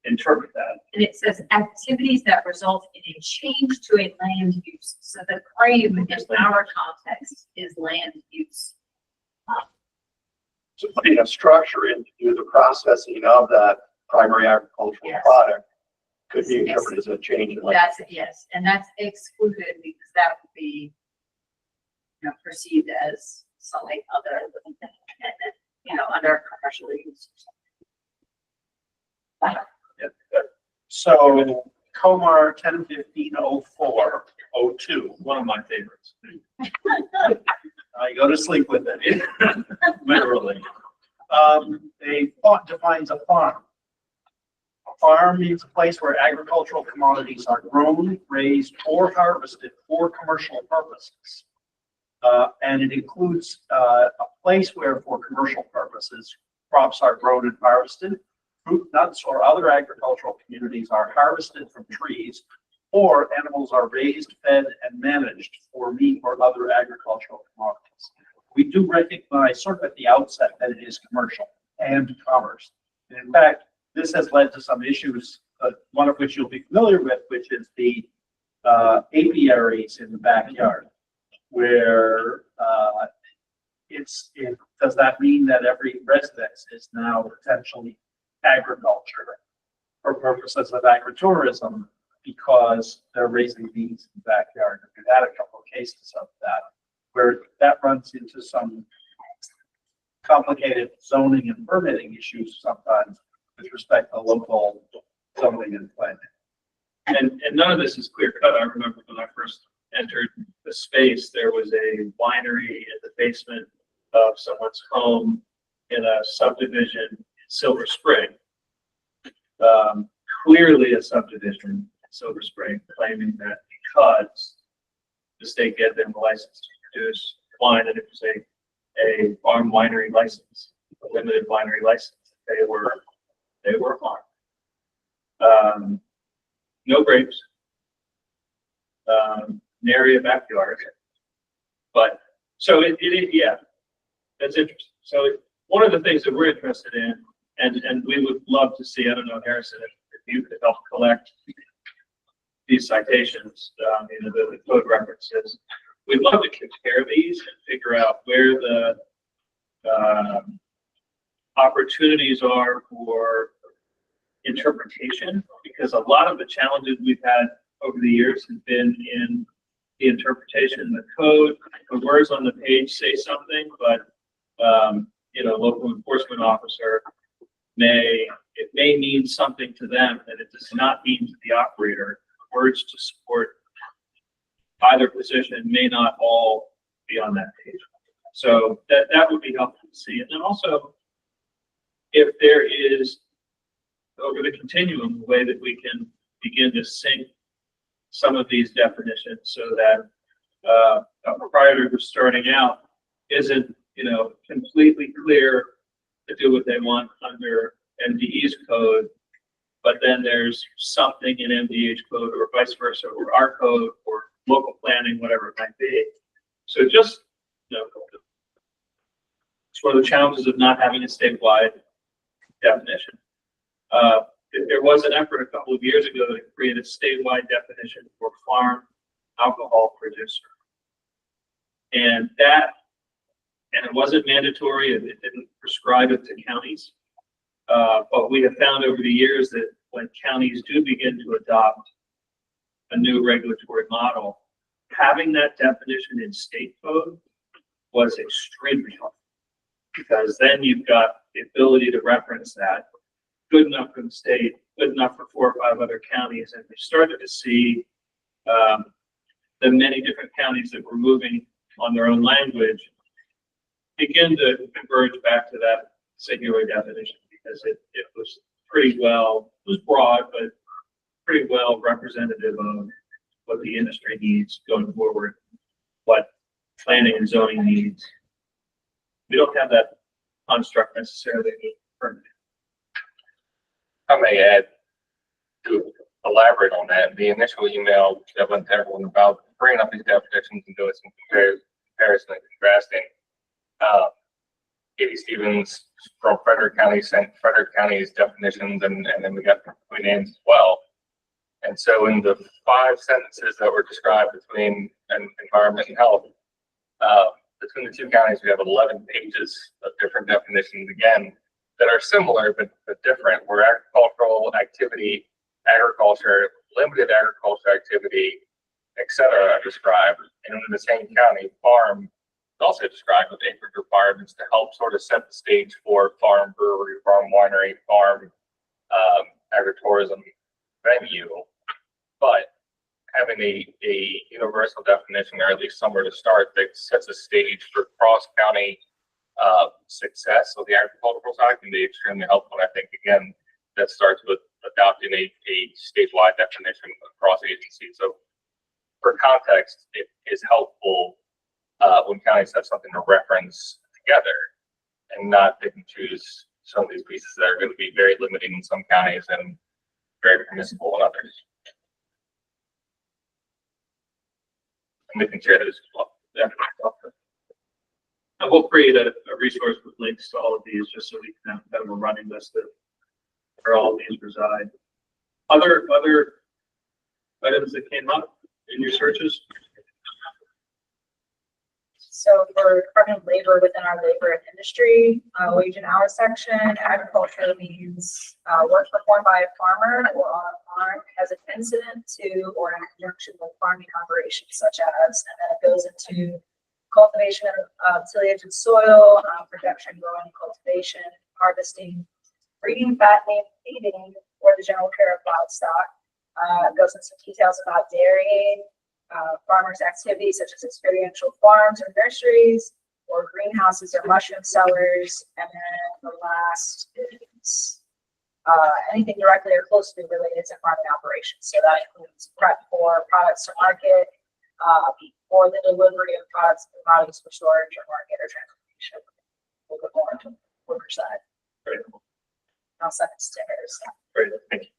interpret that. And it says activities that result in a change to a land use. So the claim in our context is land use. So putting a structure in to do the processing of that primary agricultural Yes. product could be interpreted as a change in land. That's, yes, and that's excluded because that would be, you know, perceived as something other than, you know, under commercial use. So Comar 10150402, One of my favorites. I go to sleep with it. Literally. A thought defines a farm. A farm means a place where agricultural commodities are grown, raised, or harvested for commercial purposes. And it includes a place where, for commercial purposes, crops are grown and harvested, fruit, nuts, or other agricultural communities are harvested from trees, or animals are raised, fed, and managed for meat or other agricultural commodities. We do recognize sort of at the outset that it is commercial and commerce. And in fact, this has led to some issues, one of which you'll be familiar with, which is the apiaries in the backyard, where does that mean that every residence is now potentially agriculture for purposes of agritourism because they're raising bees in the backyard? We've had a couple of cases of that, where that runs into some complicated zoning and permitting issues sometimes with respect to local zoning and planning. And none of this is clear cut. I remember when I first entered the space, there was a winery in the basement of someone's home in a subdivision in Silver Spring. Clearly a subdivision in Silver Spring, claiming that because the state gave them a license to produce wine, and it was a farm winery license, a limited winery license, they were harmed. No grapes, nary a backyard, but so yeah, that's interesting. So one of the things that we're interested in, and we would love to see, I don't know, Harrison, if you could help collect these citations, the code references, we'd love to compare these and figure out where the opportunities are for interpretation, because a lot of the challenges we've had over the years have been in the interpretation. The code, the words on the page say something, but local enforcement officer may mean something to them that it does not mean to the operator. Words to support either position may not all be on that page. So that would be helpful to see. And then also, if there is over the continuum, the way that we can begin to sync some of these definitions so that a proprietor who's starting out isn't, completely clear to do what they want under MDE's code, but then there's something in MDH code or vice versa, or our code or local planning, whatever it might be. So just, it's one of the challenges of not having a statewide definition. There was an effort a couple of years ago to create a statewide definition for farm alcohol producer. And it wasn't mandatory, it didn't prescribe it to counties. But we have found over the years that when counties do begin to adopt a new regulatory model, having that definition in state code was extremely helpful. Because then you've got the ability to reference that, good enough for the state, good enough for 4 or 5 other counties. And we started to see the many different counties that were moving on their own language begin to converge back to that singular definition, because it was pretty well, it was broad, but pretty well representative of what the industry needs going forward, what planning and zoning needs. We don't have that construct necessarily currently. I may add to elaborate on that. The initial email that went to everyone about bringing up these definitions and doing some comparison and contrasting. Katie Stevens from Frederick County sent Frederick County's definitions, and then we got Queen Anne's as well. And so in the 5 sentences that were described between environment and health, between the 2 counties, we have 11 pages of different definitions, again, that are similar but different, where agricultural activity, agriculture, limited agriculture activity, etc. are described. And in the same county, farm is also described with acreage requirements to help sort of set the stage for farm brewery, farm winery, farm agritourism venue. But having a universal definition, or at least somewhere to start, that sets a stage for cross-county success of the agricultural side can be extremely helpful. And I think, again, that starts with adopting a statewide definition across agencies. So for context, it is helpful when counties have something to reference together and not pick and choose some of these pieces that are going to be very limiting in some counties and very permissible in others. And we can share those as well. Yeah. And we'll create a resource with links to all of these, just so we can have a running list of where all of these reside. Other items that came up in your searches? So for Department of Labor, within our labor and industry, wage and hour section, agriculture means work performed by a farmer or on a farm as an incident to or in conjunction with farming operations such as, and then it goes into cultivation of tillage and soil, production, growing, cultivation, harvesting, breeding, fattening, feeding, or the general care of livestock. It goes into details about dairying, farmers' activities such as experiential farms or nurseries, or greenhouses or mushroom cellars. And then the last is anything directly or closely related to farming operations. So that includes prep for products to market, or the delivery of products and commodities for storage or market or transportation. A little bit more on the worker side. Great. I'll send it to her. Great, thank you.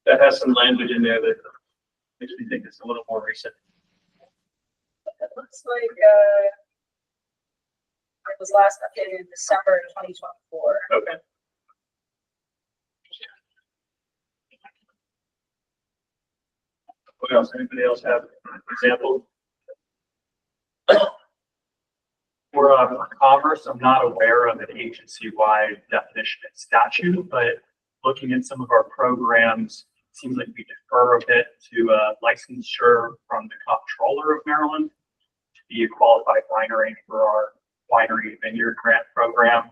That has some language in there that makes me think it's a little more recent. It looks like it was last updated in December 2024. Okay. What else? Anybody else have an example? For commerce, I'm not aware of an agency-wide definition in statute, but looking at some of our programs, it seems like we defer a bit to licensure from the comptroller of Maryland to be a qualified winery for our winery vineyard grant program.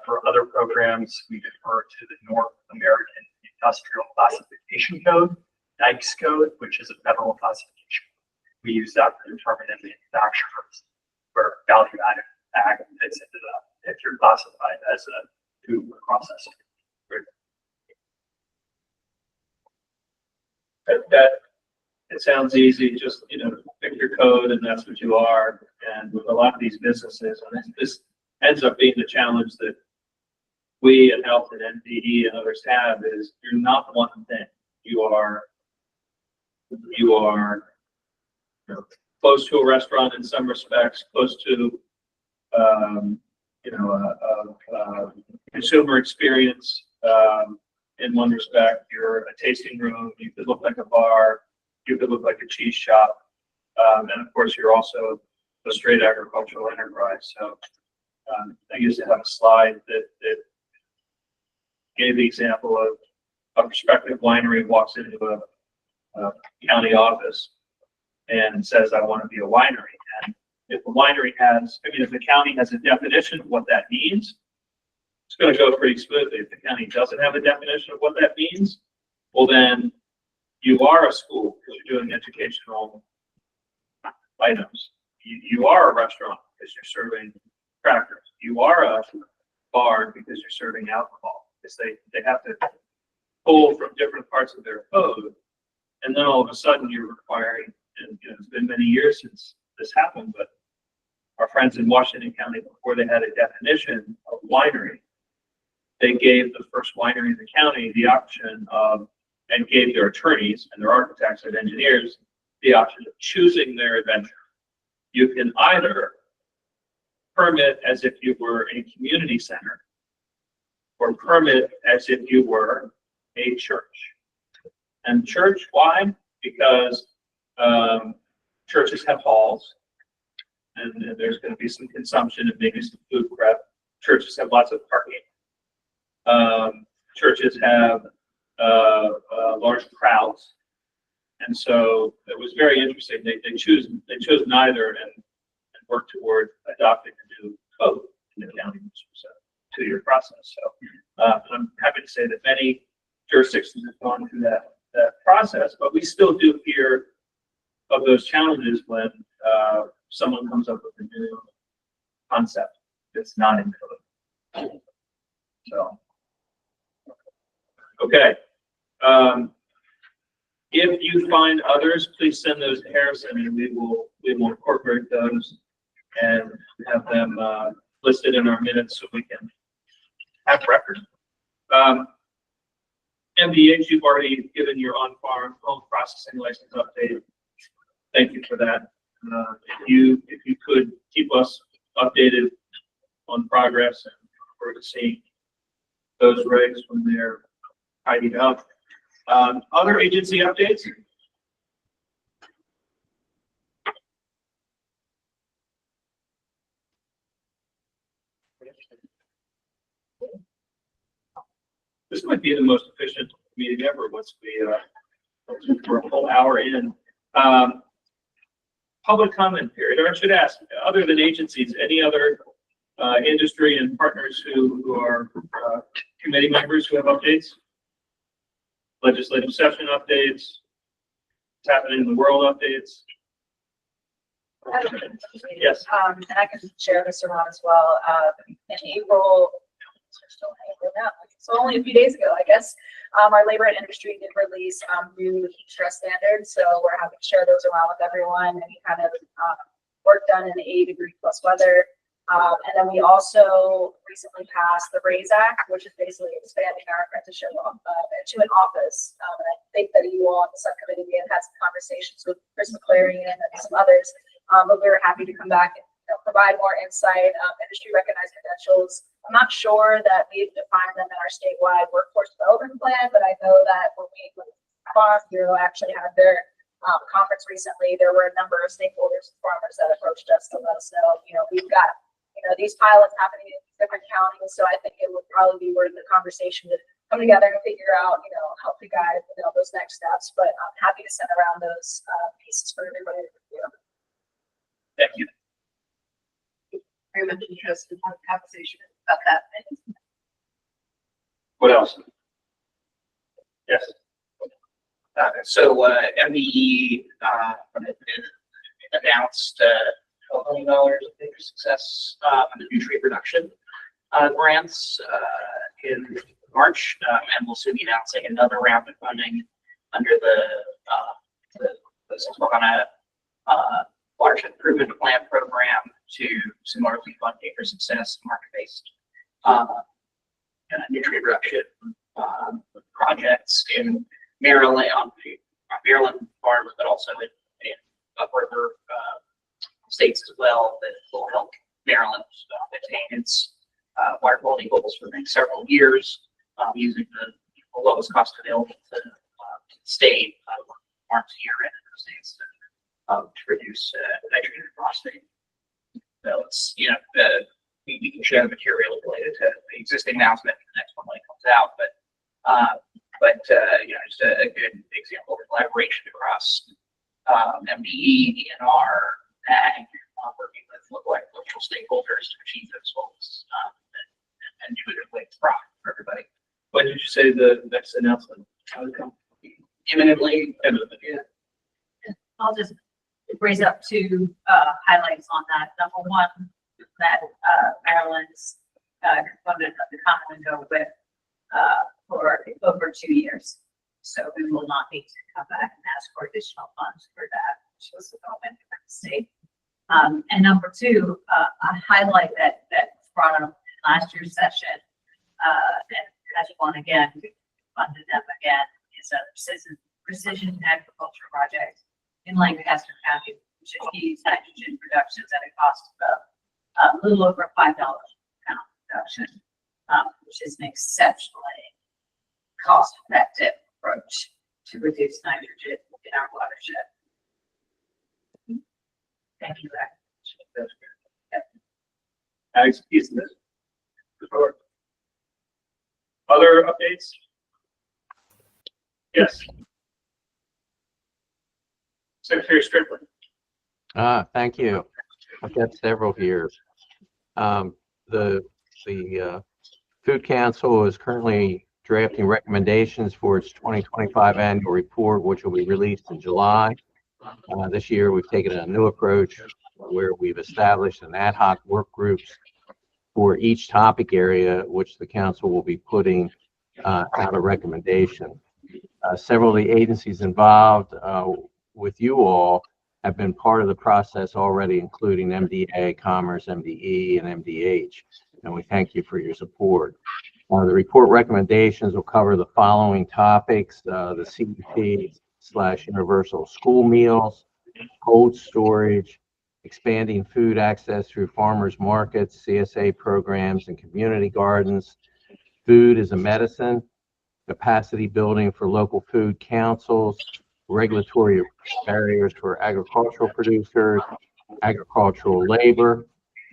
For other programs, we defer to the North American Industrial Classification Code, GICA code, which is a federal classification. We use that to determine if manufacturers where value-added ag fits into that, if you're classified as a food processor. That it sounds easy, just, pick your code and that's what you are. And with a lot of these businesses, and this ends up being the challenge that we at Health and NPD and others have is you're not one thing. You are close to a restaurant in some respects, close to, consumer experience. In one respect, you're a tasting room. You could look like a bar. You could look like a cheese shop. And of course, you're also a straight agricultural enterprise. So I used to have a slide that gave the example of a prospective winery walks into a county office and says, I want to be a winery. And if the county has a definition of what that means, it's going to go pretty smoothly. If the county doesn't have a definition of what that means, well, then you are a school because you're doing educational items. You are a restaurant because you're serving crackers. You are a bar because you're serving alcohol. Because they have to pull from different parts of their code. And then all of a sudden you're requiring, and it's been many years since this happened, but our friends in Washington County, before they had a definition of winery, they gave the first winery in the county the option of, and gave their attorneys and their architects and engineers the option of choosing their adventure. You can either permit as if you were a community center or permit as if you were a church. And church, why? Because churches have halls, and there's going to be some consumption and maybe some food prep. Churches have lots of parking. Churches have large crowds, and so it was very interesting. They chose neither and work toward adopting a new code in the county, which was a 2-year process. So I'm happy to say that many jurisdictions have gone through that process, but we still do hear of those challenges when someone comes up with a new concept that's not in code. So, okay. If you find others, please send those to Harrison, and we will incorporate those and have them listed in our minutes so we can have record. MDH, you've already given your on-farm home processing license update. Thank you for that. If you could keep us updated on progress and forward to seeing those regs when they're tidied up. Other agency updates? This might be the most efficient meeting ever once we're a whole hour in. Public comment period, or I should ask, other than agencies, any other industry and partners who are committee members who have updates? Legislative session updates, what's happening in the world updates? Yes. And I can share this around as well. In April, so only a few days ago, I guess, our labor and industry did release new heat stress standards. So we're happy to share those around with everyone. Any kind of work done in 80-degree plus weather. And then we also recently passed the RAISE Act, which is basically expanding our apprenticeship to an office. And I think that you all on the subcommittee may have had some conversations with Chris McClarian and some others, but we were happy to come back and provide more insight. Industry recognized credentials. I'm not sure that we've defined them in our statewide workforce development plan, but I know that when Farm Bureau actually had their conference recently, there were a number of stakeholders and farmers that approached us to let us know, we've got these pilots happening in different counties, so I think it would probably be worth the conversation to come together and figure out, help to guide those next steps. But I'm happy to send around those pieces for everybody to review. Thank you. Very much interested in having a conversation about that. What else? Yes. So MBE announced $12 million of bigger success on the new tree production grants in March, and we'll soon be announcing another round of funding under the this is on a watershed improvement plan program to similarly fund Acre Success market-based nutrient reduction projects in Maryland, on Maryland farms, but also in upriver states as well, that will help Maryland attain its water quality goals for the next several years, using the lowest cost available to the state, farms here and in the states to reduce nitrogen and phosphate. So it's, we can share the material related to the existing announcement in the next one when it comes out, but just a good example of collaboration across MDE, DNR, AG, working with local agricultural stakeholders to achieve those goals and do it in a way that's profit for everybody. When did you say the next announcement? How would it come? Imminently. Yeah. I'll just raise up two highlights on that. Number one, that Maryland's component of the common window with for over 2 years. So we will not need to come back and ask for additional funds for that, which was the government of the state. And number two, a highlight that was brought up in last year's session, and touch on again, we funded them again, is a precision agriculture project in Lancaster County, which achieves nitrogen reductions at a cost of a little over $5 per pound reduction, which is an exceptionally cost-effective approach to reduce nitrogen in our watershed. Thank you, Zach. Ag's piece of this. Other updates? Yes. Secretary Strickland. Thank you. I've got several here. The Food Council is currently drafting recommendations for its 2025 annual report, which will be released in July. This year, we've taken a new approach where we've established an ad hoc work groups for each topic area, which the council will be putting out a recommendation. Several of the agencies involved with you all have been part of the process already, including MDA, Commerce, MDE, and MDH, and we thank you for your support. The report recommendations will cover the following topics: the CEP/universal school meals, cold storage, expanding food access through farmers markets, CSA programs, and community gardens, food as a medicine, capacity building for local food councils, regulatory barriers for agricultural producers, agricultural labor,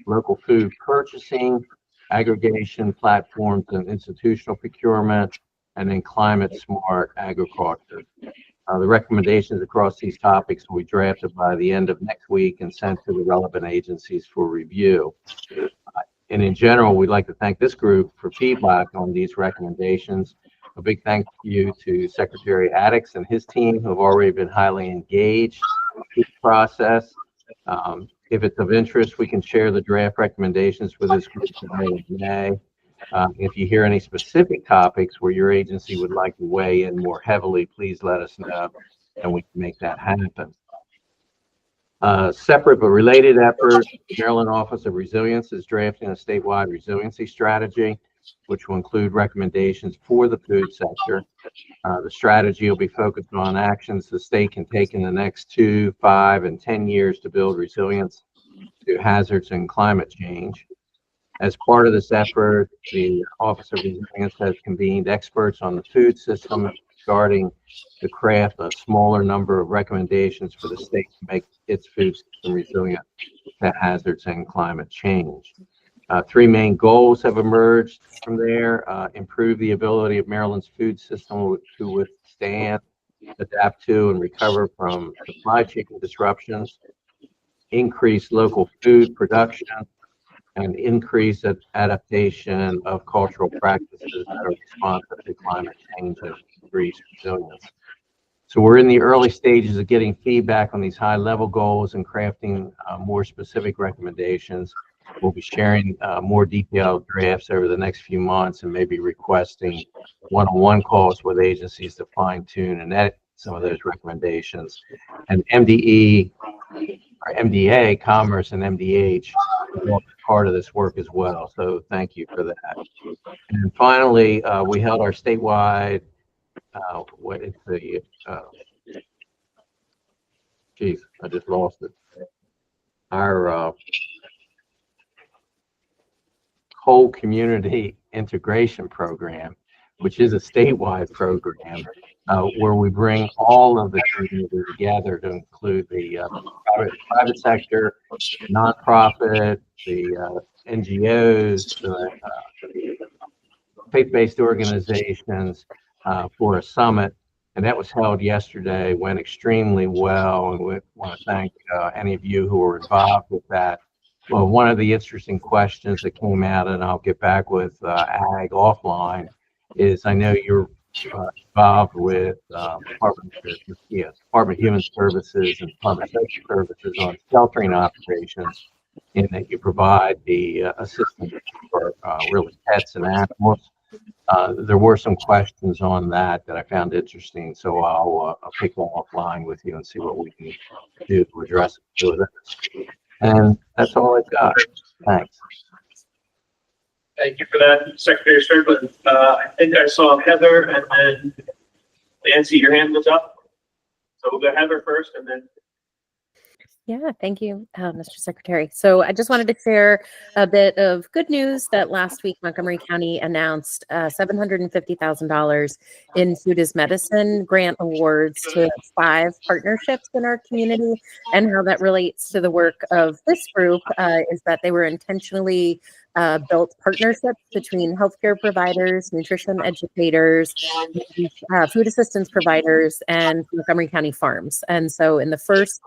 local food purchasing, aggregation platforms and institutional procurement, and then climate smart agriculture. The recommendations across these topics will be drafted by the end of next week and sent to the relevant agencies for review. And in general, we'd like to thank this group for feedback on these recommendations. A big thank you to Secretary Addix and his team, who have already been highly engaged in this process. If it's of interest, we can share the draft recommendations for this group today in May. If you hear any specific topics where your agency would like to weigh in more heavily, please let us know, and we can make that happen. Separate but related effort, the Maryland Office of Resilience is drafting a statewide resiliency strategy, which will include recommendations for the food sector. The strategy will be focused on actions the state can take in the next 2, 5, and 10 years to build resilience to hazards and climate change. As part of this effort, the Office of Resilience has convened experts on the food system regarding the craft a smaller number of recommendations for the state to make its food system resilient to hazards and climate change. 3 main goals have emerged from there: improve the ability of Maryland's food system to withstand, adapt to, and recover from supply chain disruptions, increase local food production, and increase adaptation of cultural practices that are responsive to climate change and increase resilience. So we're in the early stages of getting feedback on these high-level goals and crafting more specific recommendations. We'll be sharing more detailed drafts over the next few months and maybe requesting one-on-one calls with agencies to fine-tune and edit some of those recommendations. And MDE, or MDA, Commerce, and MDH are part of this work as well. So thank you for that. And finally, we held our statewide, what is the, geez, I just lost it. Our whole community integration program, which is a statewide program, where we bring all of the community together to include the private sector, nonprofit, the NGOs, the faith-based organizations for a summit. And that was held yesterday, went extremely well. And we want to thank any of you who were involved with that. Well, one of the interesting questions that came out, and I'll get back with Ag offline, is I know you're involved with Department of Human Services and Department of Social Services on sheltering operations, in that you provide the assistance for really pets and animals. There were some questions on that I found interesting, so I'll pick them offline with you and see what we can do to address it. And that's all I've got. Thanks. Thank you for that, Secretary Strickland. I think I saw Heather and then Nancy, your hand was up. So we'll go Heather first and then. Yeah, thank you, Mr. Secretary. So I just wanted to share a bit of good news that last week Montgomery County announced $750,000 in Food is Medicine grant awards to 5 partnerships in our community. And how that relates to the work of this group is that they were intentionally built partnerships between healthcare providers, nutrition educators, food assistance providers, and Montgomery County farms. And so in the first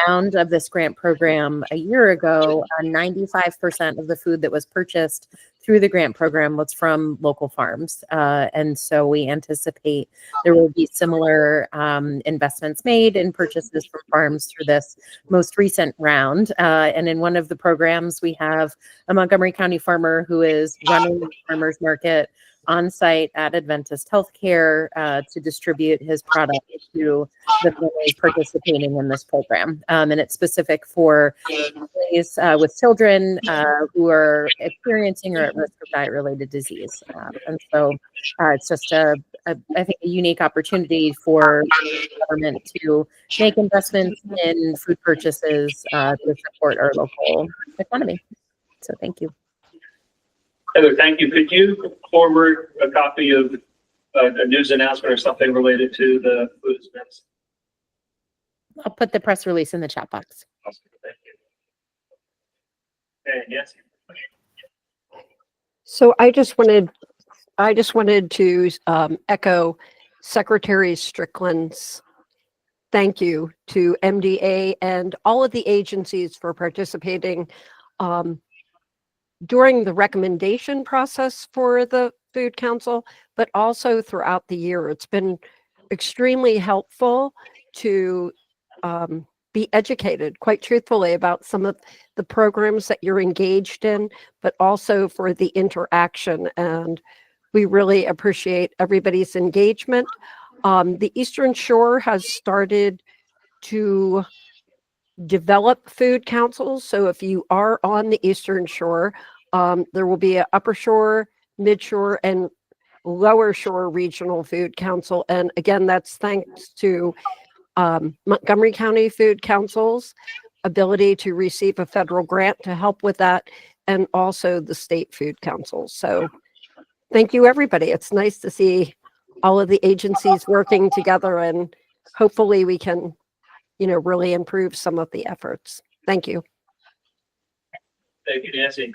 round of this grant program a year ago, 95% of the food that was purchased through the grant program was from local farms. And so we anticipate there will be similar investments made in purchases from farms through this most recent round. And in one of the programs, we have a Montgomery County farmer who is running the farmers market on site at Adventist Healthcare to distribute his product to the families participating in this program. And it's specific for families with children who are experiencing or at risk of diet-related disease. And so it's just I think, a unique opportunity for the government to make investments in food purchases to support our local economy. So thank you. Heather, thank you. Could you forward a copy of a news announcement or something related to the Food is Medicine? I'll put the press release in the chat box. Awesome. Thank you. And Nancy. So I just wanted to echo Secretary Strickland's thank you to MDA and all of the agencies for participating during the recommendation process for the Food Council, but also throughout the year. It's been extremely helpful to be educated, quite truthfully, about some of the programs that you're engaged in, but also for the interaction. And we really appreciate everybody's engagement. The Eastern Shore has started to develop food councils. So if you are on the Eastern Shore, there will be an Upper Shore, Mid Shore, and Lower Shore Regional Food Council. And again, that's thanks to Montgomery County Food Council's ability to receive a federal grant to help with that, and also the state food council. So thank you, everybody. It's nice to see all of the agencies working together, and hopefully we can, really improve some of the efforts. Thank you. Thank you, Nancy.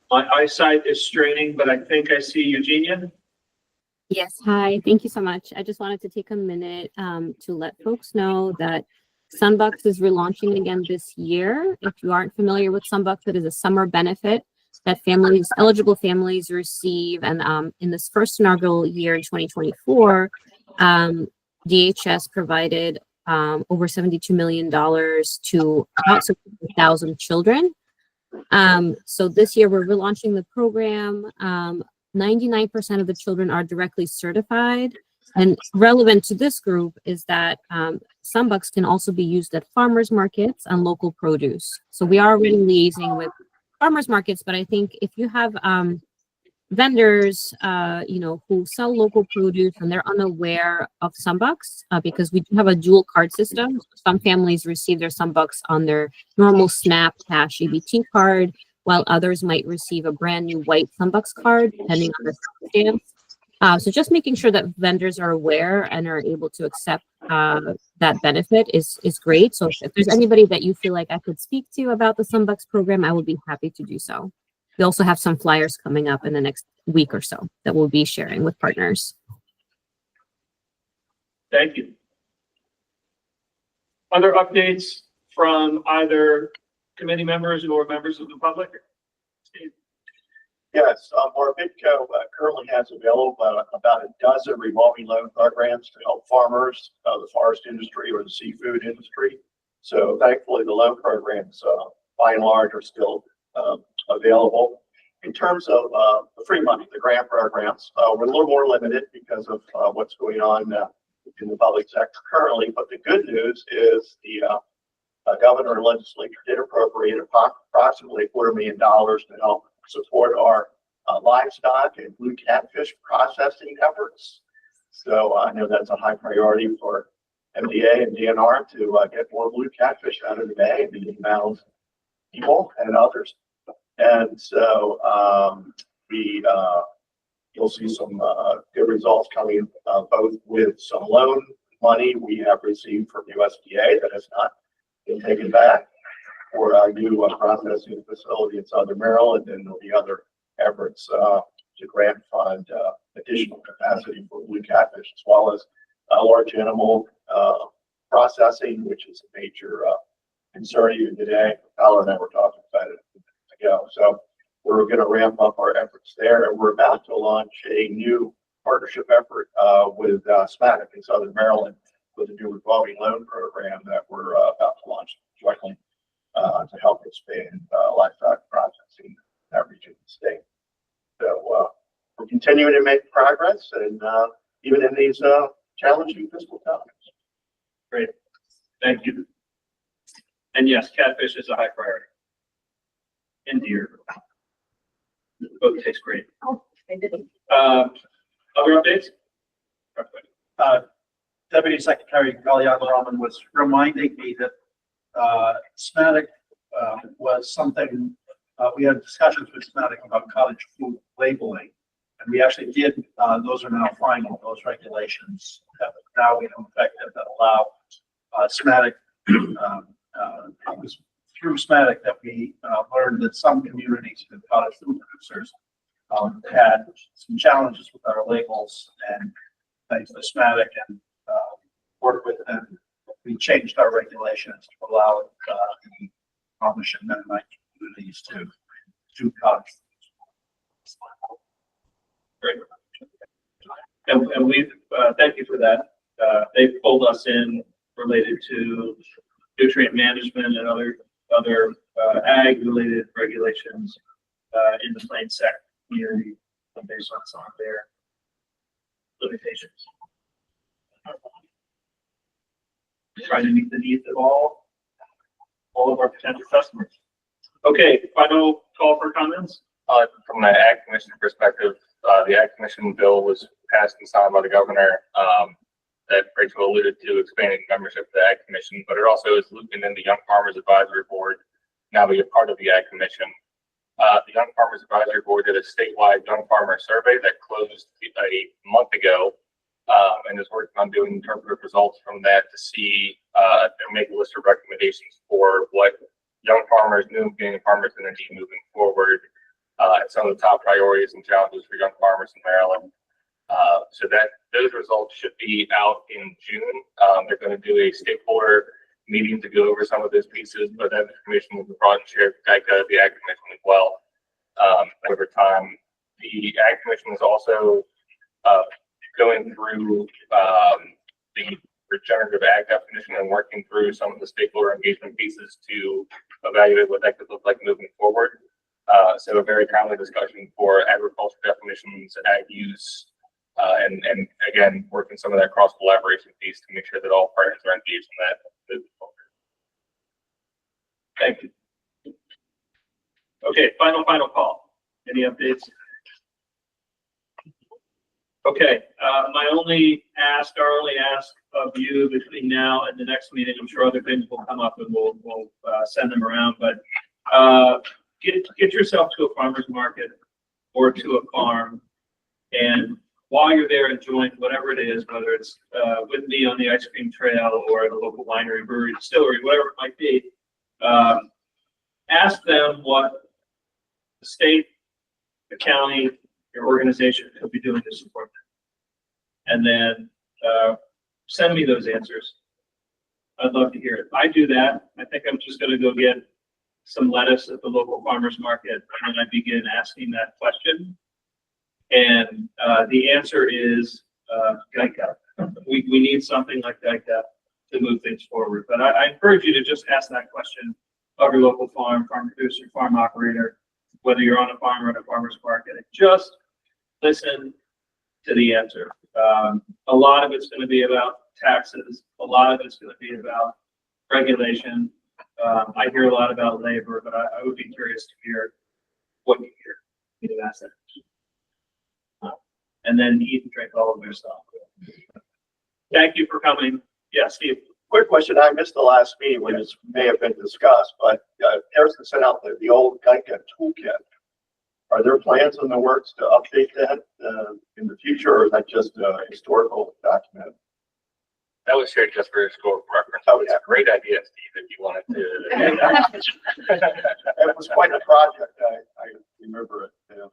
My eyesight is straining, but I think I see Eugenia. Yes, hi. Thank you so much. I just wanted to take a minute to let folks know that Sunbucks is relaunching again this year. If you aren't familiar with Sunbucks, it is a summer benefit that eligible families receive. And in this first inaugural year in 2024, DHS provided over $72 million to about 1,000 children. So this year we're relaunching the program. 99% of the children are directly certified. And relevant to this group is that sunbucks can also be used at farmers markets and local produce. So we are already liaising with farmers markets, but I think if you have vendors, who sell local produce and they're unaware of sunbucks, because we do have a dual card system. Some families receive their sunbucks on their normal SNAP Cash EBT card, while others might receive a brand new white sunbucks card, depending on the circumstance. So just making sure that vendors are aware and are able to accept that benefit is great. So if there's anybody that you feel like I could speak to about the sunbucks program, I would be happy to do so. We also have some flyers coming up in the next week or so that we'll be sharing with partners. Thank you. Other updates from either committee members or members of the public? Steve? Yes, Moravitco currently has available about a dozen revolving loan programs to help farmers, the forest industry, or the seafood industry. So thankfully, the loan programs, by and large, are still available. In terms of the free money, the grant programs, we're a little more limited because of what's going on in the public sector currently. But the good news is the governor and legislature did appropriate approximately $250,000 to help support our livestock and blue catfish processing efforts. So I know that's a high priority for MDA and DNR to get more blue catfish out of the bay and be found people and others. And so you'll see some good results coming both with some loan money we have received from USDA that has not been taken back for our new processing facility in Southern Maryland, and there'll be other efforts to grant fund additional capacity for blue catfish, as well as large animal processing, which is a major concern even today. Tyler and I were talking about it a minute ago. So we're going to ramp up our efforts there, and we're about to launch a new partnership effort with SMATIC in Southern Maryland with a new revolving loan program that we're about to launch jointly to help expand livestock processing in that region of the state. So we're continuing to make progress, and even in these challenging fiscal times. Great, thank you. And yes, catfish is a high priority. And deer. Both taste great. Oh, I didn't. Other updates? Deputy Secretary Galiago Rahman was reminding me that SMATIC was something, we had discussions with SMATIC about cottage food labeling, and we actually did, those are now final, those regulations that now in effect that allow SMATIC, it was through SMATIC that we learned that some communities with cottage food producers had some challenges with our labels, and thanks to SMATIC and work with them, we changed our regulations to allow the Amish and Mennonite communities to cottage. Great. And we've, thank you for that. They've pulled us in related to nutrient management and other ag-related regulations in the Plains sector community based on some of their limitations. Trying to meet the needs of all of our potential customers. Okay, final call for comments. From the Ag Commission perspective, the Ag Commission bill was passed and signed by the governor that Rachel alluded to, expanding membership of the Ag Commission, but it also is looping in the Young Farmers Advisory Board, now be a part of the Ag Commission. The Young Farmers Advisory Board did a statewide young farmer survey that closed a month ago, and is working on doing interpretive results from that to see and make a list of recommendations for what young farmers, new beginning farmers, going to need moving forward, and some of the top priorities and challenges for young farmers in Maryland. So that those results should be out in June. They're going to do a stakeholder meeting to go over some of those pieces, but that information will be brought and shared with GICA, the Ag Commission as well. Over time, the Ag Commission is also going through the regenerative ag definition and working through some of the stakeholder engagement pieces to evaluate what that could look like moving forward. So a very timely discussion for agriculture definitions, ag use, And again, working some of that cross collaboration piece to make sure that all partners are engaged in that. Thank you. Okay, final call. Any updates? Okay, our only ask of you between now and the next meeting, I'm sure other things will come up and we'll send them around, but get yourself to a farmer's market or to a farm, and while you're there enjoying whatever it is, whether it's with me on the ice cream trail or at a local winery, brewery, distillery, whatever it might be, ask them what the state, the county, your organization could be doing to support them. And then send me those answers. I'd love to hear it. I do that. I think I'm just going to go get some lettuce at the local farmer's market, and then I begin asking that question. And the answer is GICA. We need something like GICA to move things forward. But I encourage you to just ask that question of your local farm producer, farm operator, whether you're on a farm or at a farmer's market, and just listen to the answer. A lot of it's going to be about taxes. A lot of it's going to be about regulation. I hear a lot about labor, but I would be curious to hear what you hear. You ask that. And then eat and drink all of their stuff. Thank you for coming. Yeah, Steve. Quick question. I missed the last meeting when this may have been discussed, but Harrison sent out the old GICA toolkit. Are there plans in the works to update that in the future, or is that just a historical document? That was shared just for historical reference. That was a great idea, Steve, if you wanted to. It was quite a project. I remember it. Yeah.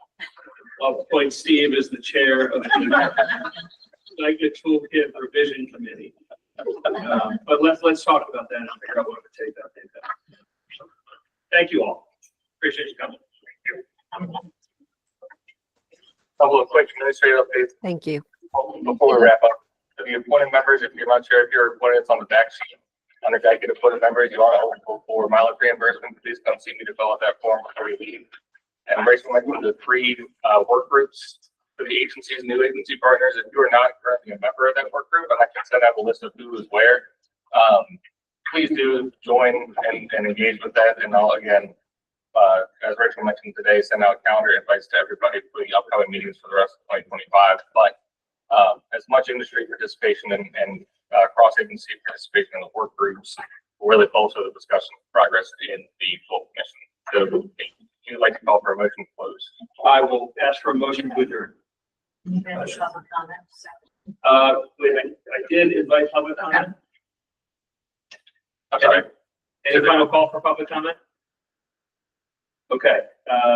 Well, point Steve is the chair of the GICA Toolkit Revision Committee. But let's talk about that and figure out what to take that. Thank you all. Appreciate you coming. Couple of quick administrative updates. Thank you. Before we wrap up, to the appointed members, if you're not sure if you're appointed, it's on the back sheet. Under GICA appointed members, you are eligible for mileage reimbursement. Please come see me to fill out that form before you leave. And Rachel mentioned the 3 work groups for the agencies, new agency partners. If you are not currently a member of that work group, and I can send out a list of who is where, please do join and engage with that. And I'll, again, as Rachel mentioned today, send out calendar invites to everybody for the upcoming meetings for the rest of 2025. But as much industry participation and cross-agency participation in the work groups will really bolster the discussion progress in the full commission. So if you'd like to call for a motion to close. I will ask for a motion to adjourn. Wait, I did invite public comment. I'm sorry. Any final call for public comment? Okay,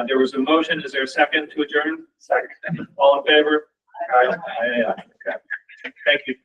there was a motion. Is there a second to adjourn? Second. All in favor? Aye. Okay. Thank you.